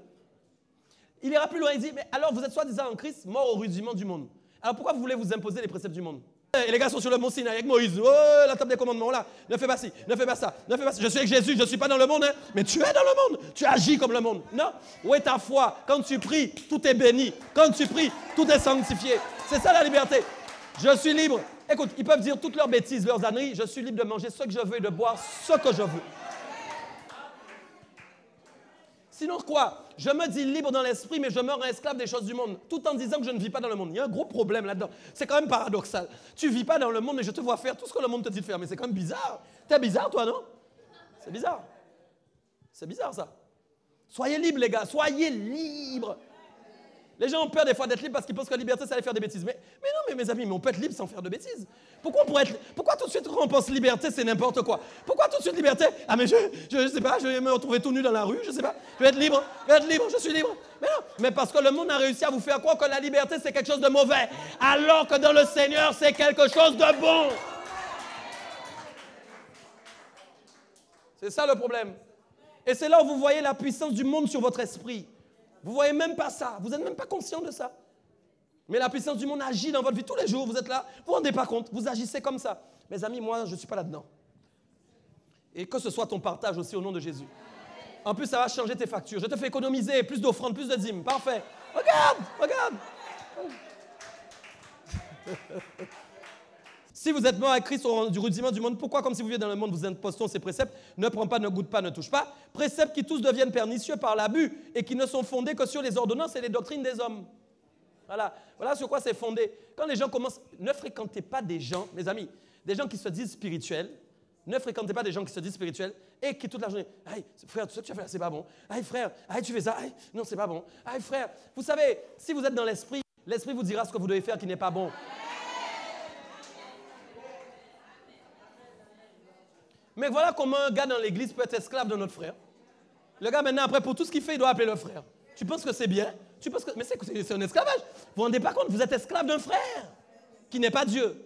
Il ira plus loin, il dit, mais alors vous êtes soi-disant en Christ, mort au rudiment du monde. Alors pourquoi vous voulez vous imposer les préceptes du monde? Et les gars sont sur le mont Sinaï avec Moïse. Oh, la table des commandements, là. Ne fais pas ci, ne fais pas ça, ne fais pas ça. Je suis avec Jésus, je ne suis pas dans le monde, hein, mais tu es dans le monde. Tu agis comme le monde. Non? Où est ta foi? Quand tu pries, tout est béni. Quand tu pries, tout est sanctifié. C'est ça la liberté. Je suis libre. Écoute, ils peuvent dire toutes leurs bêtises, leurs âneries. Je suis libre de manger ce que je veux et de boire ce que je veux. Sinon quoi? Je me dis libre dans l'esprit, mais je meurs esclave des choses du monde, tout en disant que je ne vis pas dans le monde. Il y a un gros problème là-dedans. C'est quand même paradoxal. Tu ne vis pas dans le monde, mais je te vois faire tout ce que le monde te dit de faire. Mais c'est quand même bizarre. T'es bizarre, toi, non? C'est bizarre. C'est bizarre, ça. Soyez libres, les gars. Soyez libres. Les gens ont peur des fois d'être libres parce qu'ils pensent que la liberté, ça allait faire des bêtises. Mais non, mes amis, mais on peut être libre sans faire de bêtises. Pourquoi tout de suite, quand on pense liberté, c'est n'importe quoi? Pourquoi tout de suite liberté? Ah, mais je sais pas, je vais me retrouver tout nu dans la rue, je sais pas. Je vais être libre, je suis libre. Mais non, mais parce que le monde a réussi à vous faire croire que la liberté, c'est quelque chose de mauvais. Alors que dans le Seigneur, c'est quelque chose de bon. C'est ça le problème. Et c'est là où vous voyez la puissance du monde sur votre esprit. Vous ne voyez même pas ça. Vous n'êtes même pas conscient de ça. Mais la puissance du monde agit dans votre vie tous les jours. Vous êtes là. Vous ne vous rendez pas compte. Vous agissez comme ça. Mes amis, moi, je ne suis pas là-dedans. Et que ce soit ton partage aussi au nom de Jésus. En plus, ça va changer tes factures. Je te fais économiser plus d'offrandes, plus de dîmes. Parfait. Regarde. Si vous êtes mort avec Christ du rudiment du monde, pourquoi, comme si vous viviez dans le monde, vous impostons ces préceptes? Ne prends pas, ne goûte pas, ne touche pas. Préceptes qui tous deviennent pernicieux par l'abus et qui ne sont fondés que sur les ordonnances et les doctrines des hommes. Voilà sur quoi c'est fondé. Quand les gens commencent, ne fréquentez pas des gens, mes amis, des gens qui se disent spirituels. Ne fréquentez pas des gens qui se disent spirituels et qui toute la journée, « Hey, frère, tout ce que tu as fait là, c'est pas bon. Hey, frère, hey, tu fais ça. Hey, non, c'est pas bon. Hey, frère. » Vous savez, si vous êtes dans l'esprit, l'esprit vous dira ce que vous devez faire qui n'est pas bon. Mais voilà comment un gars dans l'église peut être esclave de notre frère. Le gars, maintenant, après, pour tout ce qu'il fait, il doit appeler le frère. Tu penses que c'est bien? Mais c'est un esclavage. Vous ne vous rendez pas compte? Vous êtes esclave d'un frère qui n'est pas Dieu.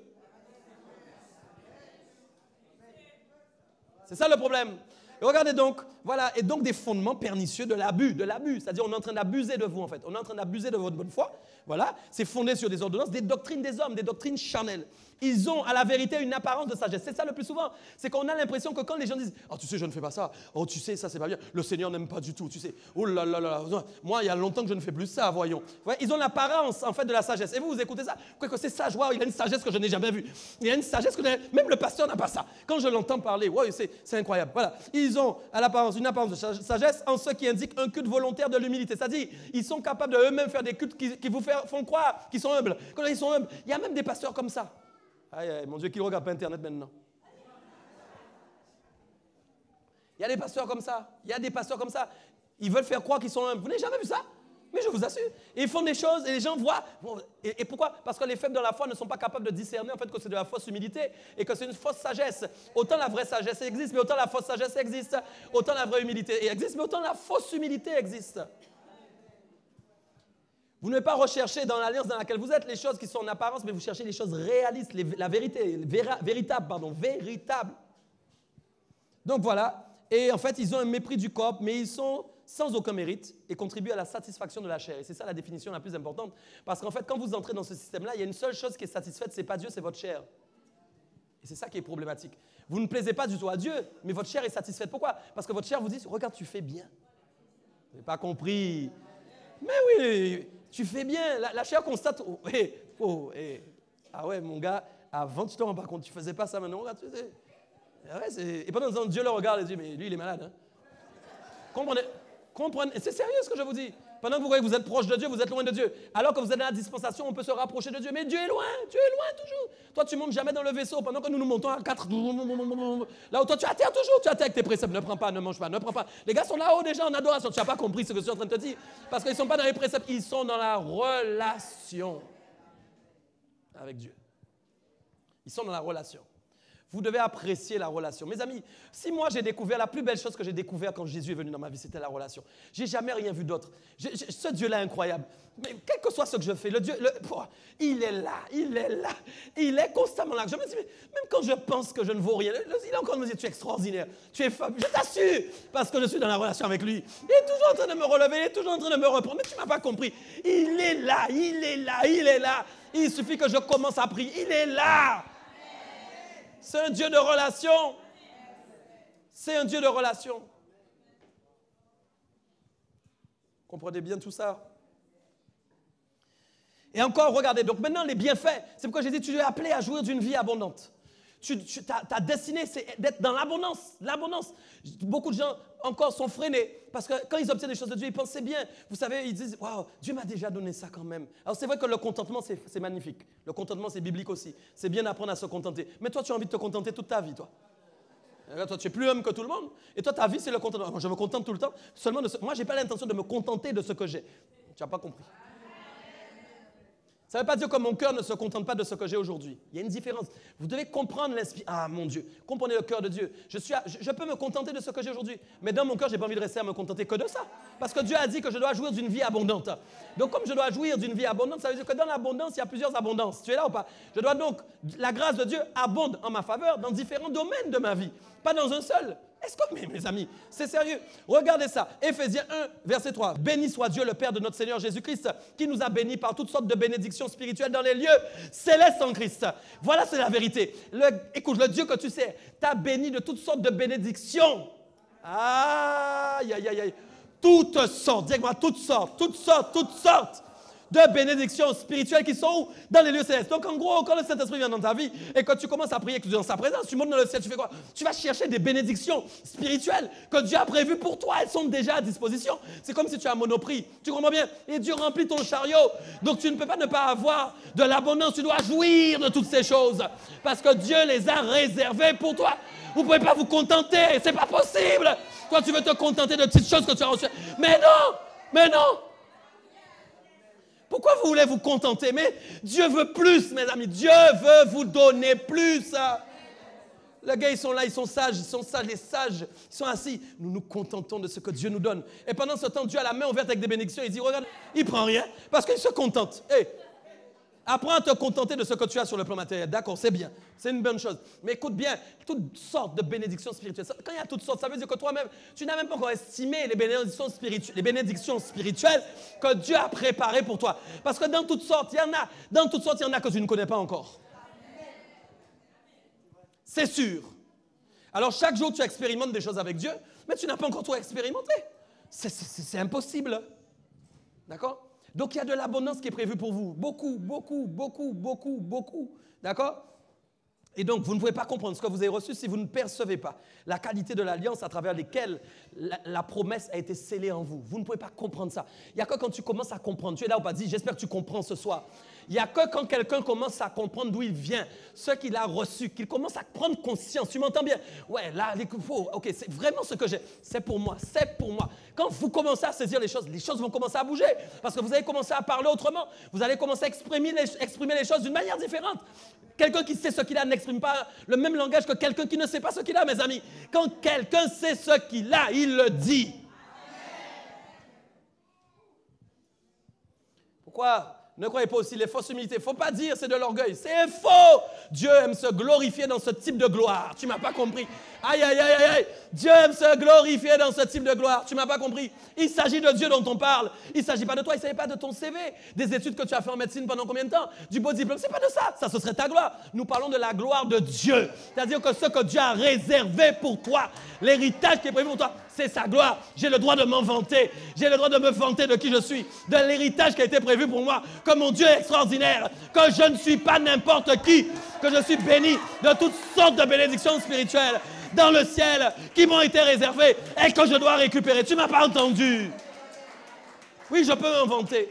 C'est ça le problème. Et regardez donc, voilà, et donc des fondements pernicieux de l'abus. C'est-à-dire, on est en train d'abuser de vous, en fait. On est en train d'abuser de votre bonne foi. Voilà, c'est fondé sur des ordonnances, des doctrines des hommes, des doctrines charnelles. Ils ont, à la vérité, une apparence de sagesse. C'est ça le plus souvent. C'est qu'on a l'impression que quand les gens disent « Oh, tu sais, je ne fais pas ça. Oh, tu sais, ça, c'est pas bien. Le Seigneur n'aime pas du tout, tu sais. Oh là là là. Moi, il y a longtemps que je ne fais plus ça, voyons. » Ils ont l'apparence, en fait, de la sagesse. Et vous écoutez ça. Quoi que c'est sage, wow, il a une sagesse que je n'ai jamais vue. Il a une sagesse que même le pasteur n'a pas ça. Quand je l'entends parler, wow, c'est incroyable. Voilà. Ils ont à l'apparence une apparence de sagesse en ce qui indique un culte volontaire de l'humilité. C'est-à-dire, ils sont capables de eux-mêmes faire des cultes qui vous font croire qu'ils sont humbles. Quand ils sont humbles, il y a même des pasteurs comme ça. Aïe, aïe, mon Dieu, qui ne regarde pas Internet maintenant. Il y a des pasteurs comme ça. Il y a des pasteurs comme ça. Ils veulent faire croire qu'ils sont humbles. Vous n'avez jamais vu ça? Mais je vous assure. Et ils font des choses et les gens voient. Et pourquoi? Parce que les faibles dans la foi ne sont pas capables de discerner en fait que c'est de la fausse humilité et que c'est une fausse sagesse. Autant la vraie sagesse existe, mais autant la fausse sagesse existe. Autant la vraie humilité existe, mais autant la fausse humilité existe. Vous ne devez pas rechercher dans l'alliance dans laquelle vous êtes les choses qui sont en apparence, mais vous cherchez les choses réalistes, la vérité, véritable. Donc voilà. Et en fait, ils ont un mépris du corps, mais ils sont sans aucun mérite et contribuent à la satisfaction de la chair. Et c'est ça la définition la plus importante. Parce qu'en fait, quand vous entrez dans ce système-là, il y a une seule chose qui est satisfaite, ce n'est pas Dieu, c'est votre chair. Et c'est ça qui est problématique. Vous ne plaisez pas du tout à Dieu, mais votre chair est satisfaite. Pourquoi? Parce que votre chair vous dit, regarde, tu fais bien. Vous n'avez pas compris. Mais oui, tu fais bien. La chair constate, ah ouais, mon gars, avant tu te rends pas compte, tu ne faisais pas ça maintenant. Regarde, tu sais. Et pendant ce temps, Dieu le regarde et dit, mais lui, il est malade. Hein? Comprenez, c'est sérieux ce que je vous dis. Pendant que vous voyez que vous êtes proche de Dieu, vous êtes loin de Dieu. Alors que vous êtes dans la dispensation, on peut se rapprocher de Dieu. Mais Dieu est loin toujours. Toi, tu ne montes jamais dans le vaisseau pendant que nous montons à 4. Là où toi, tu atterres toujours, tu atterres avec tes préceptes. Ne prends pas, ne mange pas, ne prends pas. Les gars sont là-haut déjà en adoration. Tu n'as pas compris ce que je suis en train de te dire. Parce qu'ils ne sont pas dans les préceptes, ils sont dans la relation avec Dieu. Ils sont dans la relation. Vous devez apprécier la relation. Mes amis, si moi j'ai découvert, la plus belle chose que j'ai découvert quand Jésus est venu dans ma vie, c'était la relation. Je n'ai jamais rien vu d'autre. Ce Dieu-là est incroyable. Mais quel que soit ce que je fais, il est là, il est constamment là. Je me dis, mais même quand je pense que je ne vaux rien, il est encore me dire, tu es extraordinaire, tu es fabuleux. Je t'assure, parce que je suis dans la relation avec lui. Il est toujours en train de me relever, il est toujours en train de me reprendre. Mais tu ne m'as pas compris. Il est là. Il suffit que je commence à prier. Il est là. C'est un Dieu de relation. C'est un Dieu de relation. Comprenez bien tout ça? Et encore, regardez, donc maintenant les bienfaits, c'est pourquoi j'ai dit, tu es appelé à jouir d'une vie abondante. Ta destinée, c'est d'être dans l'abondance. L'abondance. Beaucoup de gens encore sont freinés parce que quand ils obtiennent des choses de Dieu, ils pensent c'est bien. Vous savez, ils disent, waouh, Dieu m'a déjà donné ça quand même. Alors c'est vrai que le contentement, c'est magnifique. Le contentement, c'est biblique aussi. C'est bien d'apprendre à se contenter. Mais toi, tu as envie de te contenter toute ta vie, toi. Là, toi, tu es plus homme que tout le monde. Et toi, ta vie, c'est le contentement. Moi, je me contente tout le temps. Seulement moi, je n'ai pas l'intention de me contenter de ce que j'ai. Tu n'as pas compris. Ça ne veut pas dire que mon cœur ne se contente pas de ce que j'ai aujourd'hui. Il y a une différence. Vous devez comprendre l'inspiration. Ah, mon Dieu, comprenez le cœur de Dieu. Je peux me contenter de ce que j'ai aujourd'hui. Mais dans mon cœur, je n'ai pas envie de rester à me contenter que de ça. Parce que Dieu a dit que je dois jouir d'une vie abondante. Donc, comme je dois jouir d'une vie abondante, ça veut dire que dans l'abondance, il y a plusieurs abondances. Tu es là ou pas? Je dois donc, la grâce de Dieu abonde en ma faveur dans différents domaines de ma vie. Pas dans un seul. Est-ce que, mes amis, c'est sérieux? Regardez ça. Éphésiens 1, verset 3. Béni soit Dieu, le Père de notre Seigneur Jésus-Christ, qui nous a bénis par toutes sortes de bénédictions spirituelles dans les lieux célestes en Christ. Voilà, c'est la vérité. Écoute, le Dieu que tu sais t'a béni de toutes sortes de bénédictions. Aïe, aïe, aïe, aïe. Toutes sortes, dis-moi, toutes sortes de bénédictions spirituelles qui sont où? Dans les lieux célestes. Donc en gros, quand le Saint-Esprit vient dans ta vie et que tu commences à prier, que tu es dans sa présence, tu montes dans le ciel, tu fais quoi? Tu vas chercher des bénédictions spirituelles que Dieu a prévues pour toi. Elles sont déjà à disposition. C'est comme si tu as un monoprix. Tu comprends bien? Et Dieu remplit ton chariot. Donc tu ne peux pas ne pas avoir de l'abondance. Tu dois jouir de toutes ces choses parce que Dieu les a réservées pour toi. Vous ne pouvez pas vous contenter. C'est pas possible. Toi, tu veux te contenter de petites choses que tu as reçues. Mais non. Pourquoi vous voulez vous contenter? Mais Dieu veut plus, mes amis. Dieu veut vous donner plus. Les gars, ils sont là, ils sont sages, les sages, ils sont assis. Nous nous contentons de ce que Dieu nous donne. Et pendant ce temps, Dieu a la main ouverte avec des bénédictions. Il dit, regarde, il ne prend rien parce qu'il se contente. Hey, apprends à te contenter de ce que tu as sur le plan matériel. D'accord, c'est bien. C'est une bonne chose. Mais écoute bien, toutes sortes de bénédictions spirituelles. Quand il y a toutes sortes, ça veut dire que toi-même, tu n'as même pas encore estimé les bénédictions spirituelles que Dieu a préparées pour toi. Parce que dans toutes sortes, il y en a que tu ne connais pas encore. C'est sûr. Alors chaque jour, tu expérimentes des choses avec Dieu, mais tu n'as pas encore tout expérimenté. C'est impossible. D'accord? Donc, il y a de l'abondance qui est prévue pour vous. Beaucoup. D'accord? Et donc, vous ne pouvez pas comprendre ce que vous avez reçu si vous ne percevez pas la qualité de l'alliance à travers laquelle la promesse a été scellée en vous. Vous ne pouvez pas comprendre ça. Il n'y a que quand tu commences à comprendre. Tu es là où pas dit, j'espère que tu comprends ce soir. Il n'y a que quand quelqu'un commence à comprendre d'où il vient, ce qu'il a reçu, qu'il commence à prendre conscience. Tu m'entends bien? Ouais, là, ok, c'est vraiment ce que j'ai. C'est pour moi, c'est pour moi. Quand vous commencez à saisir les choses vont commencer à bouger. Parce que vous allez commencer à parler autrement. Vous allez commencer à exprimer les choses d'une manière différente. Quelqu'un qui sait ce qu'il a n'exprime pas le même langage que quelqu'un qui ne sait pas ce qu'il a, mes amis. Quand quelqu'un sait ce qu'il a, il le dit. Pourquoi ne croyez pas aussi les fausses humilités? Il ne faut pas dire c'est de l'orgueil. C'est faux. Dieu aime se glorifier dans ce type de gloire. Tu ne m'as pas compris. Aïe, aïe, aïe, aïe. Dieu aime se glorifier dans ce type de gloire. Tu ne m'as pas compris. Il s'agit de Dieu dont on parle. Il ne s'agit pas de toi. Il ne s'agit pas de ton CV, des études que tu as fait en médecine pendant combien de temps, du beau diplôme. Ce n'est pas de ça. Ça, ce serait ta gloire. Nous parlons de la gloire de Dieu. C'est-à-dire que ce que Dieu a réservé pour toi, l'héritage qui est prévu pour toi, c'est sa gloire. J'ai le droit de m'en vanter. J'ai le droit de me vanter de qui je suis, de l'héritage qui a été prévu pour moi, que mon Dieu est extraordinaire, que je ne suis pas n'importe qui, que je suis béni de toutes sortes de bénédictions spirituelles dans le ciel qui m'ont été réservées et que je dois récupérer. Tu ne m'as pas entendu? Oui, je peux m'en vanter.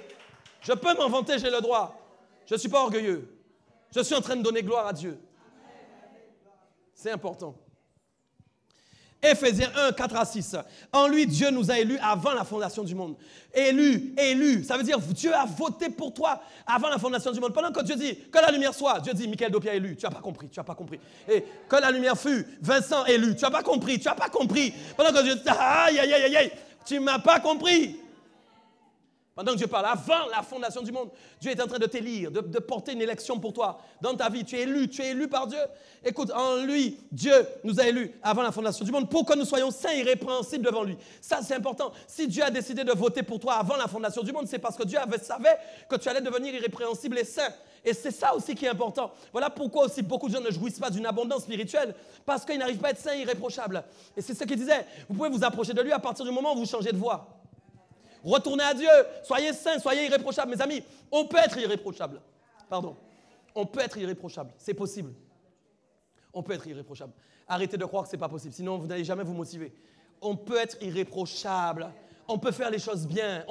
Je peux m'en vanter, j'ai le droit. Je ne suis pas orgueilleux. Je suis en train de donner gloire à Dieu. C'est important. Éphésiens 1, 4 à 6. En lui, Dieu nous a élus avant la fondation du monde. Élu. Ça veut dire Dieu a voté pour toi avant la fondation du monde. Pendant que Dieu dit que la lumière soit, Dieu dit Michael Dopia élu. Tu n'as pas compris. Et que la lumière fut, Vincent élu. Tu n'as pas compris. Pendant que Dieu dit aïe, tu ne m'as pas compris. Pendant que Dieu parle, avant la fondation du monde, Dieu est en train de t'élire, de porter une élection pour toi. Dans ta vie, tu es élu par Dieu. Écoute, en lui, Dieu nous a élus avant la fondation du monde pour que nous soyons saints et irrépréhensibles devant lui. Ça, c'est important. Si Dieu a décidé de voter pour toi avant la fondation du monde, c'est parce que Dieu savait que tu allais devenir irrépréhensible et saint. Et c'est ça aussi qui est important. Voilà pourquoi aussi beaucoup de gens ne jouissent pas d'une abondance spirituelle, parce qu'ils n'arrivent pas à être saints et irréprochables. Et c'est ce qu'il disait. Vous pouvez vous approcher de lui à partir du moment où vous changez de voie. Retournez à Dieu, soyez saints, soyez irréprochables. Mes amis, on peut être irréprochable. On peut être irréprochable, c'est possible. On peut être irréprochable. Arrêtez de croire que ce n'est pas possible, sinon vous n'allez jamais vous motiver. On peut être irréprochable. On peut faire les choses bien.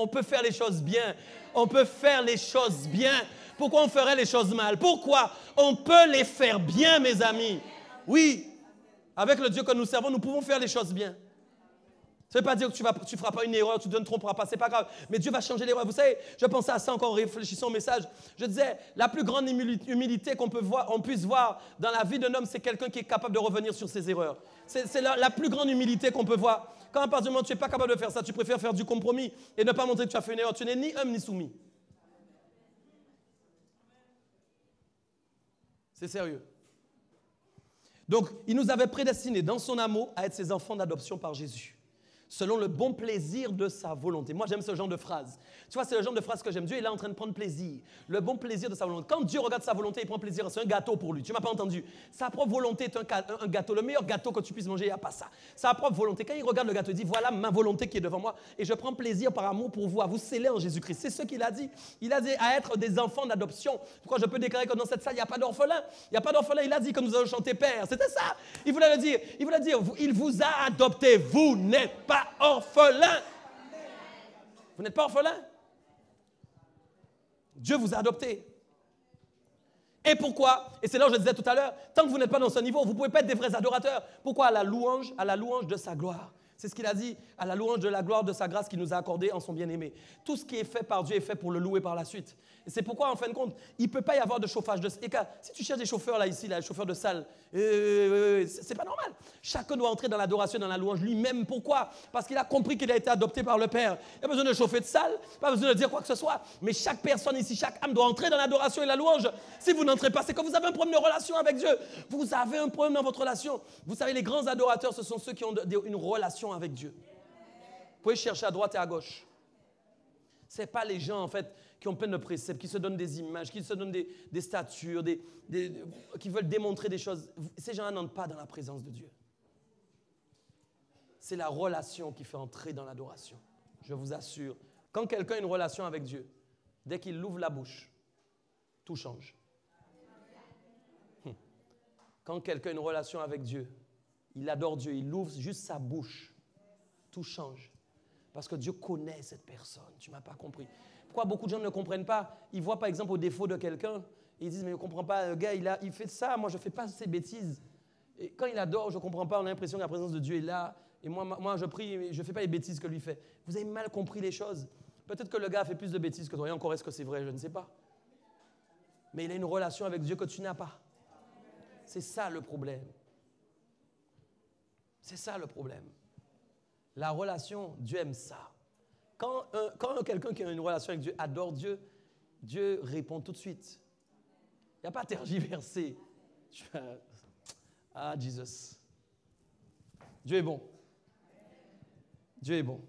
Pourquoi on ferait les choses mal? Pourquoi? On peut les faire bien, mes amis. Oui, avec le Dieu que nous servons, nous pouvons faire les choses bien. Ça ne veut pas dire que tu ne feras pas une erreur, tu ne te tromperas pas, c'est pas grave. Mais Dieu va changer l'erreur. Vous savez, je pensais à ça encore en réfléchissant au message. Je disais, la plus grande humilité qu'on puisse voir dans la vie d'un homme, c'est quelqu'un qui est capable de revenir sur ses erreurs. C'est la plus grande humilité qu'on peut voir. Quand à partir du moment où tu n'es pas capable de faire ça, tu préfères faire du compromis et ne pas montrer que tu as fait une erreur. Tu n'es ni homme ni soumis. C'est sérieux. Donc, il nous avait prédestinés dans son amour à être ses enfants d'adoption par Jésus, selon le bon plaisir de sa volonté. Moi, j'aime ce genre de phrase. Tu vois, c'est le genre de phrase que j'aime. Dieu est là en train de prendre plaisir. Le bon plaisir de sa volonté. Quand Dieu regarde sa volonté, il prend plaisir. C'est un gâteau pour lui. Tu ne m'as pas entendu. Sa propre volonté est un gâteau. Le meilleur gâteau que tu puisses manger, il n'y a pas ça. Sa propre volonté. Quand il regarde le gâteau, il dit, voilà ma volonté qui est devant moi. Et je prends plaisir par amour pour vous, à vous sceller en Jésus-Christ. C'est ce qu'il a dit. Il a dit à être des enfants d'adoption. Pourquoi je peux déclarer que dans cette salle, il n'y a pas d'orphelin? Il n'y a pas d'orphelin. Il a dit que nous allons chanter Père. C'était ça. Il voulait le dire. Il vous a adopté. Vous n'êtes pas orphelin. Vous n'êtes pas orphelin? Dieu vous a adopté. Et pourquoi? Et c'est là où je disais tout à l'heure, tant que vous n'êtes pas dans ce niveau, vous ne pouvez pas être des vrais adorateurs. Pourquoi? À la louange de sa gloire. C'est ce qu'il a dit, à la louange de la gloire de sa grâce qu'il nous a accordée en son bien-aimé. Tout ce qui est fait par Dieu est fait pour le louer par la suite. Et c'est pourquoi, en fin de compte, il ne peut pas y avoir de chauffage de salle. Si tu cherches des chauffeurs là, ici, les chauffeurs de salle, c'est pas normal. Chacun doit entrer dans l'adoration, dans la louange lui-même. Pourquoi? Parce qu'il a compris qu'il a été adopté par le Père. Il n'y a pas besoin de chauffer de salle, pas besoin de dire quoi que ce soit. Mais chaque personne ici, chaque âme doit entrer dans l'adoration et la louange. Si vous n'entrez pas, c'est que vous avez un problème de relation avec Dieu. Vous avez un problème dans votre relation. Vous savez, les grands adorateurs, ce sont ceux qui ont une relation avec Dieu. Vous pouvez chercher à droite et à gauche. Ce n'est pas les gens, en fait, qui ont plein de préceptes, qui se donnent des images, qui se donnent des statures, qui veulent démontrer des choses. Ces gens-là n'entrent pas dans la présence de Dieu. C'est la relation qui fait entrer dans l'adoration. Je vous assure. Quand quelqu'un a une relation avec Dieu, dès qu'il ouvre la bouche, tout change. Quand quelqu'un a une relation avec Dieu, il adore Dieu, il ouvre juste sa bouche, tout change. Parce que Dieu connaît cette personne. Tu ne m'as pas compris. Pourquoi beaucoup de gens ne comprennent pas? Ils voient par exemple au défaut de quelqu'un, et ils disent, mais je ne comprends pas, le gars, il fait ça, moi je ne fais pas ces bêtises. Et quand il adore, je ne comprends pas, on a l'impression que la présence de Dieu est là. Et moi je prie, mais je ne fais pas les bêtises que lui fait. Vous avez mal compris les choses. Peut-être que le gars a fait plus de bêtises que toi. Et encore, est-ce que c'est vrai? Je ne sais pas. Mais il a une relation avec Dieu que tu n'as pas. C'est ça le problème. C'est ça le problème. La relation, Dieu aime ça. Quand quelqu'un qui a une relation avec Dieu adore Dieu, Dieu répond tout de suite. Il n'y a pas à tergiverser. Ah, Jesus. Dieu est bon. Dieu est bon.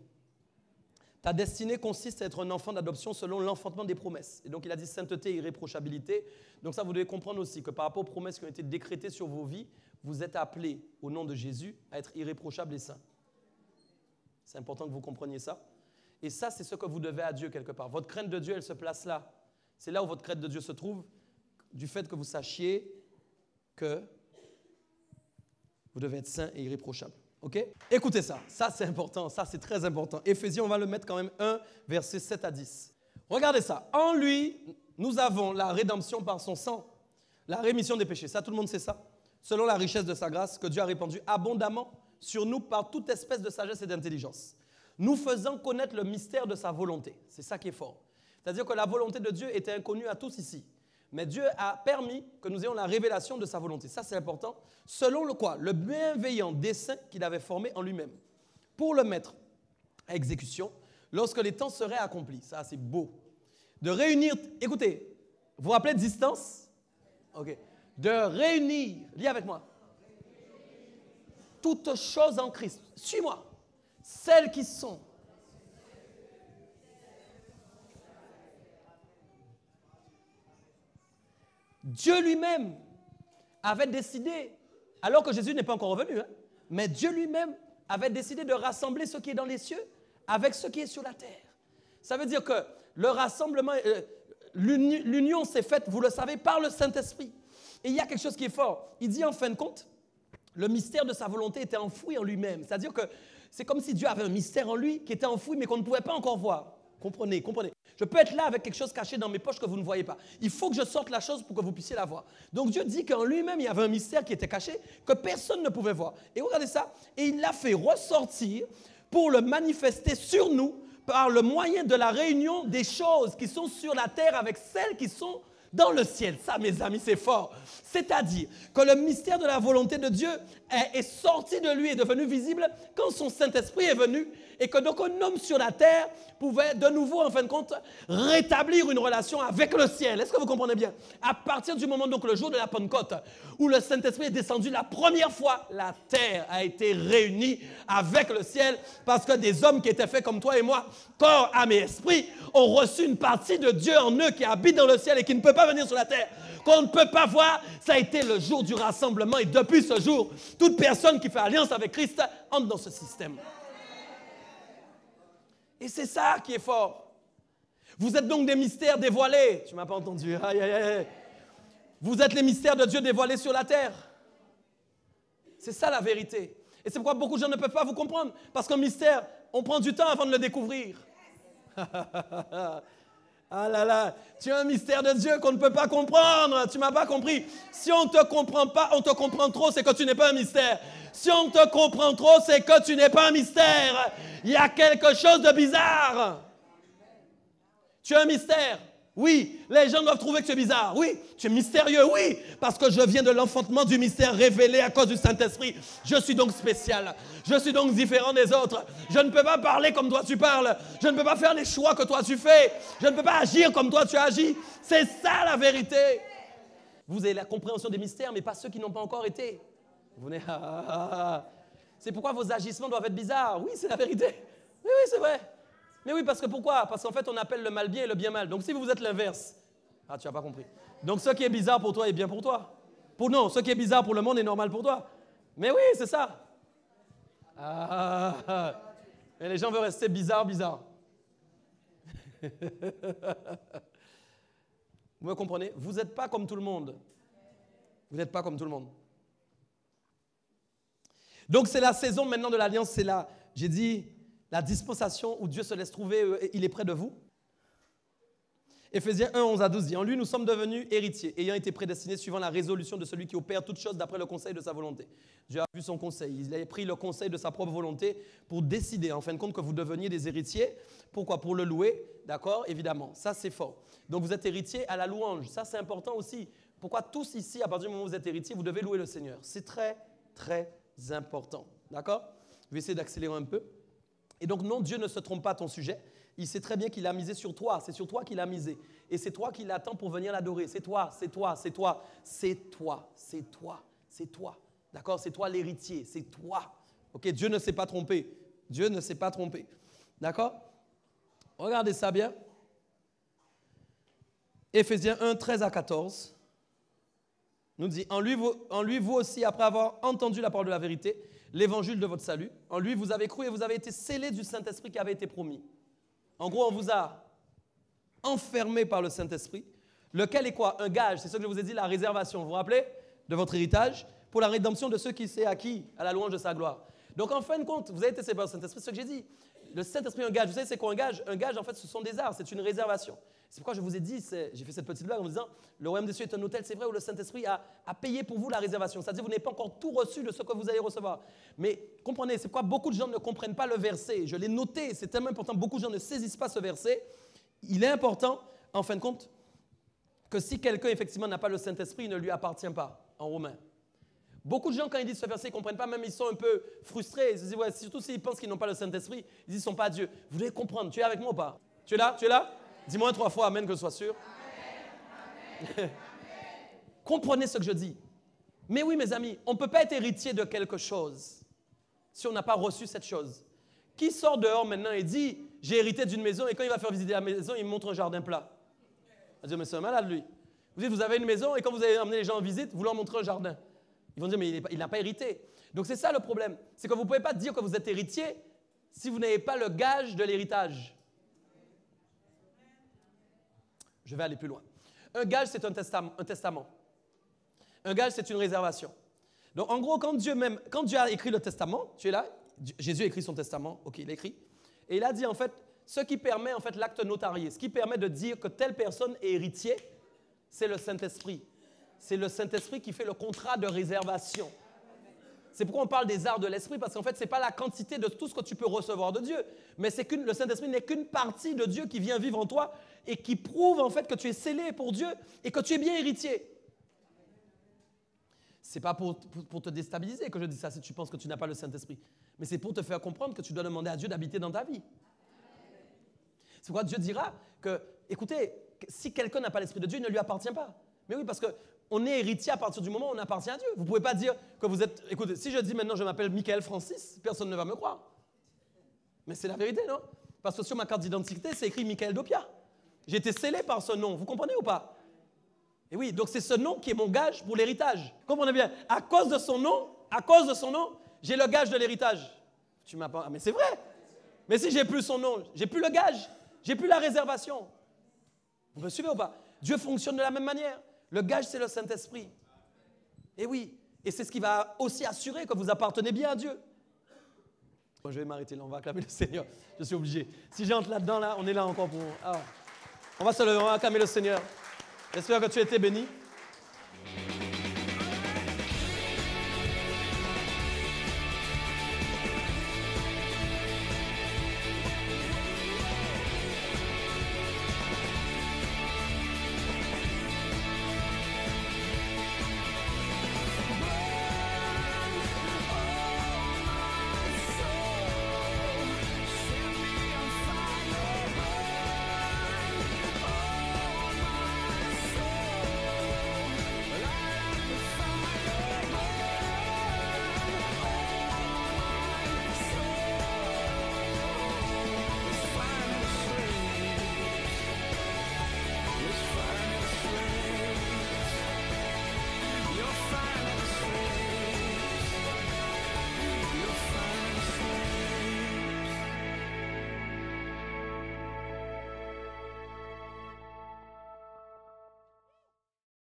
Ta destinée consiste à être un enfant d'adoption selon l'enfantement des promesses. Et donc, il a dit sainteté et irréprochabilité. Donc, ça, vous devez comprendre aussi que par rapport aux promesses qui ont été décrétées sur vos vies, vous êtes appelés, au nom de Jésus, à être irréprochables et saints. C'est important que vous compreniez ça. Et ça, c'est ce que vous devez à Dieu quelque part. Votre crainte de Dieu, elle se place là. C'est là où votre crainte de Dieu se trouve, du fait que vous sachiez que vous devez être saint et irréprochable. OK? Écoutez ça. Ça, c'est important. Ça, c'est très important. Éphésiens, on va le mettre quand même 1, versets 7 à 10. Regardez ça. En lui, nous avons la rédemption par son sang, la rémission des péchés. Ça, tout le monde sait ça. Selon la richesse de sa grâce que Dieu a répandue abondamment sur nous par toute espèce de sagesse et d'intelligence, nous faisant connaître le mystère de sa volonté. C'est ça qui est fort. C'est-à-dire que la volonté de Dieu était inconnue à tous ici. Mais Dieu a permis que nous ayons la révélation de sa volonté. Ça, c'est important. Selon le quoi? Le bienveillant dessein qu'il avait formé en lui-même. Pour le mettre à exécution, lorsque les temps seraient accomplis. Ça, c'est beau. De réunir, écoutez, vous vous rappelez de distance? OK. De réunir, lis avec moi. Toutes choses en Christ. Suis-moi. Celles qui sont. Dieu lui-même avait décidé, alors que Jésus n'est pas encore revenu, mais Dieu lui-même avait décidé de rassembler ce qui est dans les cieux avec ce qui est sur la terre. Ça veut dire que le rassemblement, l'union s'est faite, vous le savez, par le Saint-Esprit. Et il y a quelque chose qui est fort. Il dit en fin de compte, le mystère de sa volonté était enfoui en lui-même. C'est-à-dire que c'est comme si Dieu avait un mystère en lui qui était enfoui mais qu'on ne pouvait pas encore voir. Comprenez, comprenez. Je peux être là avec quelque chose caché dans mes poches que vous ne voyez pas. Il faut que je sorte la chose pour que vous puissiez la voir. Donc Dieu dit qu'en lui-même, il y avait un mystère qui était caché, que personne ne pouvait voir. Et regardez ça, et il l'a fait ressortir pour le manifester sur nous par le moyen de la réunion des choses qui sont sur la terre avec celles qui sont dans le ciel. Ça, mes amis, c'est fort. C'est-à-dire que le mystère de la volonté de Dieu est sorti de lui, est devenu visible quand son Saint-Esprit est venu et que donc un homme sur la terre pouvait de nouveau, en fin de compte, rétablir une relation avec le ciel. Est-ce que vous comprenez bien? À partir du moment, donc, le jour de la Pentecôte, où le Saint-Esprit est descendu la première fois, la terre a été réunie avec le ciel parce que des hommes qui étaient faits comme toi et moi, corps, âme et esprit, ont reçu une partie de Dieu en eux qui habite dans le ciel et qui ne peut pas venir sur la terre, qu'on ne peut pas voir. Ça a été le jour du rassemblement et depuis ce jour, toute personne qui fait alliance avec Christ entre dans ce système. Et c'est ça qui est fort. Vous êtes donc des mystères dévoilés. Tu ne m'as pas entendu. Aïe, aïe, aïe. Vous êtes les mystères de Dieu dévoilés sur la terre. C'est ça la vérité. Et c'est pourquoi beaucoup de gens ne peuvent pas vous comprendre. Parce qu'un mystère, on prend du temps avant de le découvrir. Ah là là, tu as un mystère de Dieu qu'on ne peut pas comprendre. Tu ne m'as pas compris. Si on ne te comprend pas, on te comprend trop, c'est que tu n'es pas un mystère. Si on te comprend trop, c'est que tu n'es pas un mystère. Il y a quelque chose de bizarre. Tu es un mystère. Oui, les gens doivent trouver que tu es bizarre. Oui, tu es mystérieux. Oui, parce que je viens de l'enfantement du mystère révélé à cause du Saint-Esprit. Je suis donc spécial. Je suis donc différent des autres. Je ne peux pas parler comme toi tu parles. Je ne peux pas faire les choix que toi tu fais. Je ne peux pas agir comme toi tu agis. C'est ça la vérité. Vous avez la compréhension des mystères, mais pas ceux qui n'ont pas encore été. Vous venez, C'est pourquoi vos agissements doivent être bizarres. Oui, c'est la vérité. Oui, c'est vrai. Mais oui, parce que pourquoi? Parce qu'en fait, on appelle le mal bien et le bien mal. Donc, si vous êtes l'inverse, tu n'as pas compris. Donc, ce qui est bizarre pour toi est bien pour toi. Non, ce qui est bizarre pour le monde est normal pour toi. Mais oui, c'est ça. Et les gens veulent rester bizarre. Vous me comprenez? Vous n'êtes pas comme tout le monde. Vous n'êtes pas comme tout le monde. Donc c'est la saison maintenant de l'alliance, c'est la, j'ai dit, la dispensation où Dieu se laisse trouver, il est près de vous. Éphésiens 1, 11 à 12 dit, en lui nous sommes devenus héritiers, ayant été prédestinés suivant la résolution de celui qui opère toutes choses d'après le conseil de sa volonté. Dieu a vu son conseil, il a pris le conseil de sa propre volonté pour décider, en fin de compte, que vous deveniez des héritiers. Pourquoi? Pour le louer, d'accord? Évidemment, ça c'est fort. Donc vous êtes héritiers à la louange, ça c'est important aussi. Pourquoi tous ici, à partir du moment où vous êtes héritiers, vous devez louer le Seigneur? C'est très, très important, d'accord? Je vais essayer d'accélérer un peu. Et donc non, Dieu ne se trompe pas à ton sujet. Il sait très bien qu'il a misé sur toi. C'est sur toi qu'il a misé. Et c'est toi qui l'attends pour venir l'adorer. C'est toi, c'est toi, c'est toi, c'est toi, c'est toi, c'est toi. D'accord? C'est toi l'héritier, c'est toi. Ok? Dieu ne s'est pas trompé. Dieu ne s'est pas trompé. D'accord? Regardez ça bien. Éphésiens 1, 13 à 14 nous dit, en lui, vous aussi, après avoir entendu la parole de la vérité, l'évangile de votre salut, en lui, vous avez cru et vous avez été scellés du Saint-Esprit qui avait été promis. En gros, on vous a enfermé par le Saint-Esprit, lequel est quoi? Un gage, c'est ce que je vous ai dit, la réservation, vous vous rappelez? De votre héritage, pour la rédemption de ceux qui s'est acquis à la louange de sa gloire. Donc, en fin de compte, vous avez été scellés par le Saint-Esprit, c'est ce que j'ai dit. Le Saint-Esprit est un gage. Vous savez, c'est quoi un gage? Un gage, en fait, ce sont des arts, c'est une réservation. C'est pourquoi je vous ai dit, j'ai fait cette petite blague en vous disant, le royaume des cieux est un hôtel, c'est vrai, où le Saint-Esprit a payé pour vous la réservation. C'est-à-dire que vous n'avez pas encore tout reçu de ce que vous allez recevoir. Mais comprenez, c'est pourquoi beaucoup de gens ne comprennent pas le verset. Je l'ai noté, c'est tellement important, beaucoup de gens ne saisissent pas ce verset. Il est important, en fin de compte, que si quelqu'un, effectivement, n'a pas le Saint-Esprit, il ne lui appartient pas, en Romains. Beaucoup de gens, quand ils disent ce verset, ils ne comprennent pas, même ils sont un peu frustrés. Ils se disent, ouais, surtout s'ils pensent qu'ils n'ont pas le Saint-Esprit, ils disent, ils ne sont pas Dieu. Vous devez comprendre, tu es avec moi ou pas? Tu es là? Tu es là? Dis-moi 3 fois, amen, que je sois sûr. Amen, amen, amen. Comprenez ce que je dis. Mais oui, mes amis, on ne peut pas être héritier de quelque chose si on n'a pas reçu cette chose. Qui sort dehors maintenant et dit, j'ai hérité d'une maison, et quand il va faire visiter la maison, il me montre un jardin plat? Il va dire, mais c'est un malade, lui. Vous dites, vous avez une maison, et quand vous allez emmener les gens en visite, vous leur montrez un jardin. Ils vont dire, mais il n'a pas hérité. Donc c'est ça le problème. C'est que vous ne pouvez pas dire que vous êtes héritier si vous n'avez pas le gage de l'héritage. Je vais aller plus loin. Un gage, c'est un testament. Un gage, c'est une réservation. Donc en gros, quand Dieu a écrit le testament, tu es là, Jésus a écrit son testament, ok, il a écrit, et il a dit en fait, ce qui permet en fait l'acte notarié, ce qui permet de dire que telle personne est héritier, c'est le Saint-Esprit. C'est le Saint-Esprit qui fait le contrat de réservation. C'est pourquoi on parle des arts de l'esprit, parce qu'en fait, ce n'est pas la quantité de tout ce que tu peux recevoir de Dieu, mais c'est que le Saint-Esprit n'est qu'une partie de Dieu qui vient vivre en toi et qui prouve en fait que tu es scellé pour Dieu et que tu es bien héritier. Ce n'est pas pour te déstabiliser que je dis ça si tu penses que tu n'as pas le Saint-Esprit, mais c'est pour te faire comprendre que tu dois demander à Dieu d'habiter dans ta vie. C'est pourquoi Dieu dira que, écoutez, si quelqu'un n'a pas l'Esprit de Dieu, il ne lui appartient pas. Mais oui, parce qu'on est héritier à partir du moment où on appartient à Dieu. Vous ne pouvez pas dire que vous êtes... Écoutez, si je dis maintenant je m'appelle Michael Francis, personne ne va me croire. Mais c'est la vérité, non? Parce que sur ma carte d'identité, c'est écrit Michael Dopia. J'ai été scellé par ce nom, vous comprenez ou pas? Et oui, donc c'est ce nom qui est mon gage pour l'héritage. Comprenez bien, à cause de son nom, j'ai le gage de l'héritage. Tu m'as pas... Mais c'est vrai. Mais si j'ai plus son nom, j'ai plus le gage, j'ai plus la réservation. Vous me suivez ou pas? Dieu fonctionne de la même manière. Le gage, c'est le Saint-Esprit. Et oui, et c'est ce qui va aussi assurer que vous appartenez bien à Dieu. Bon, je vais m'arrêter là, on va acclamer le Seigneur. Je suis obligé. Si j'entre là-dedans, là, on est là encore pour... Ah. On va se lever, on va acclamer le Seigneur. J'espère que tu as été béni.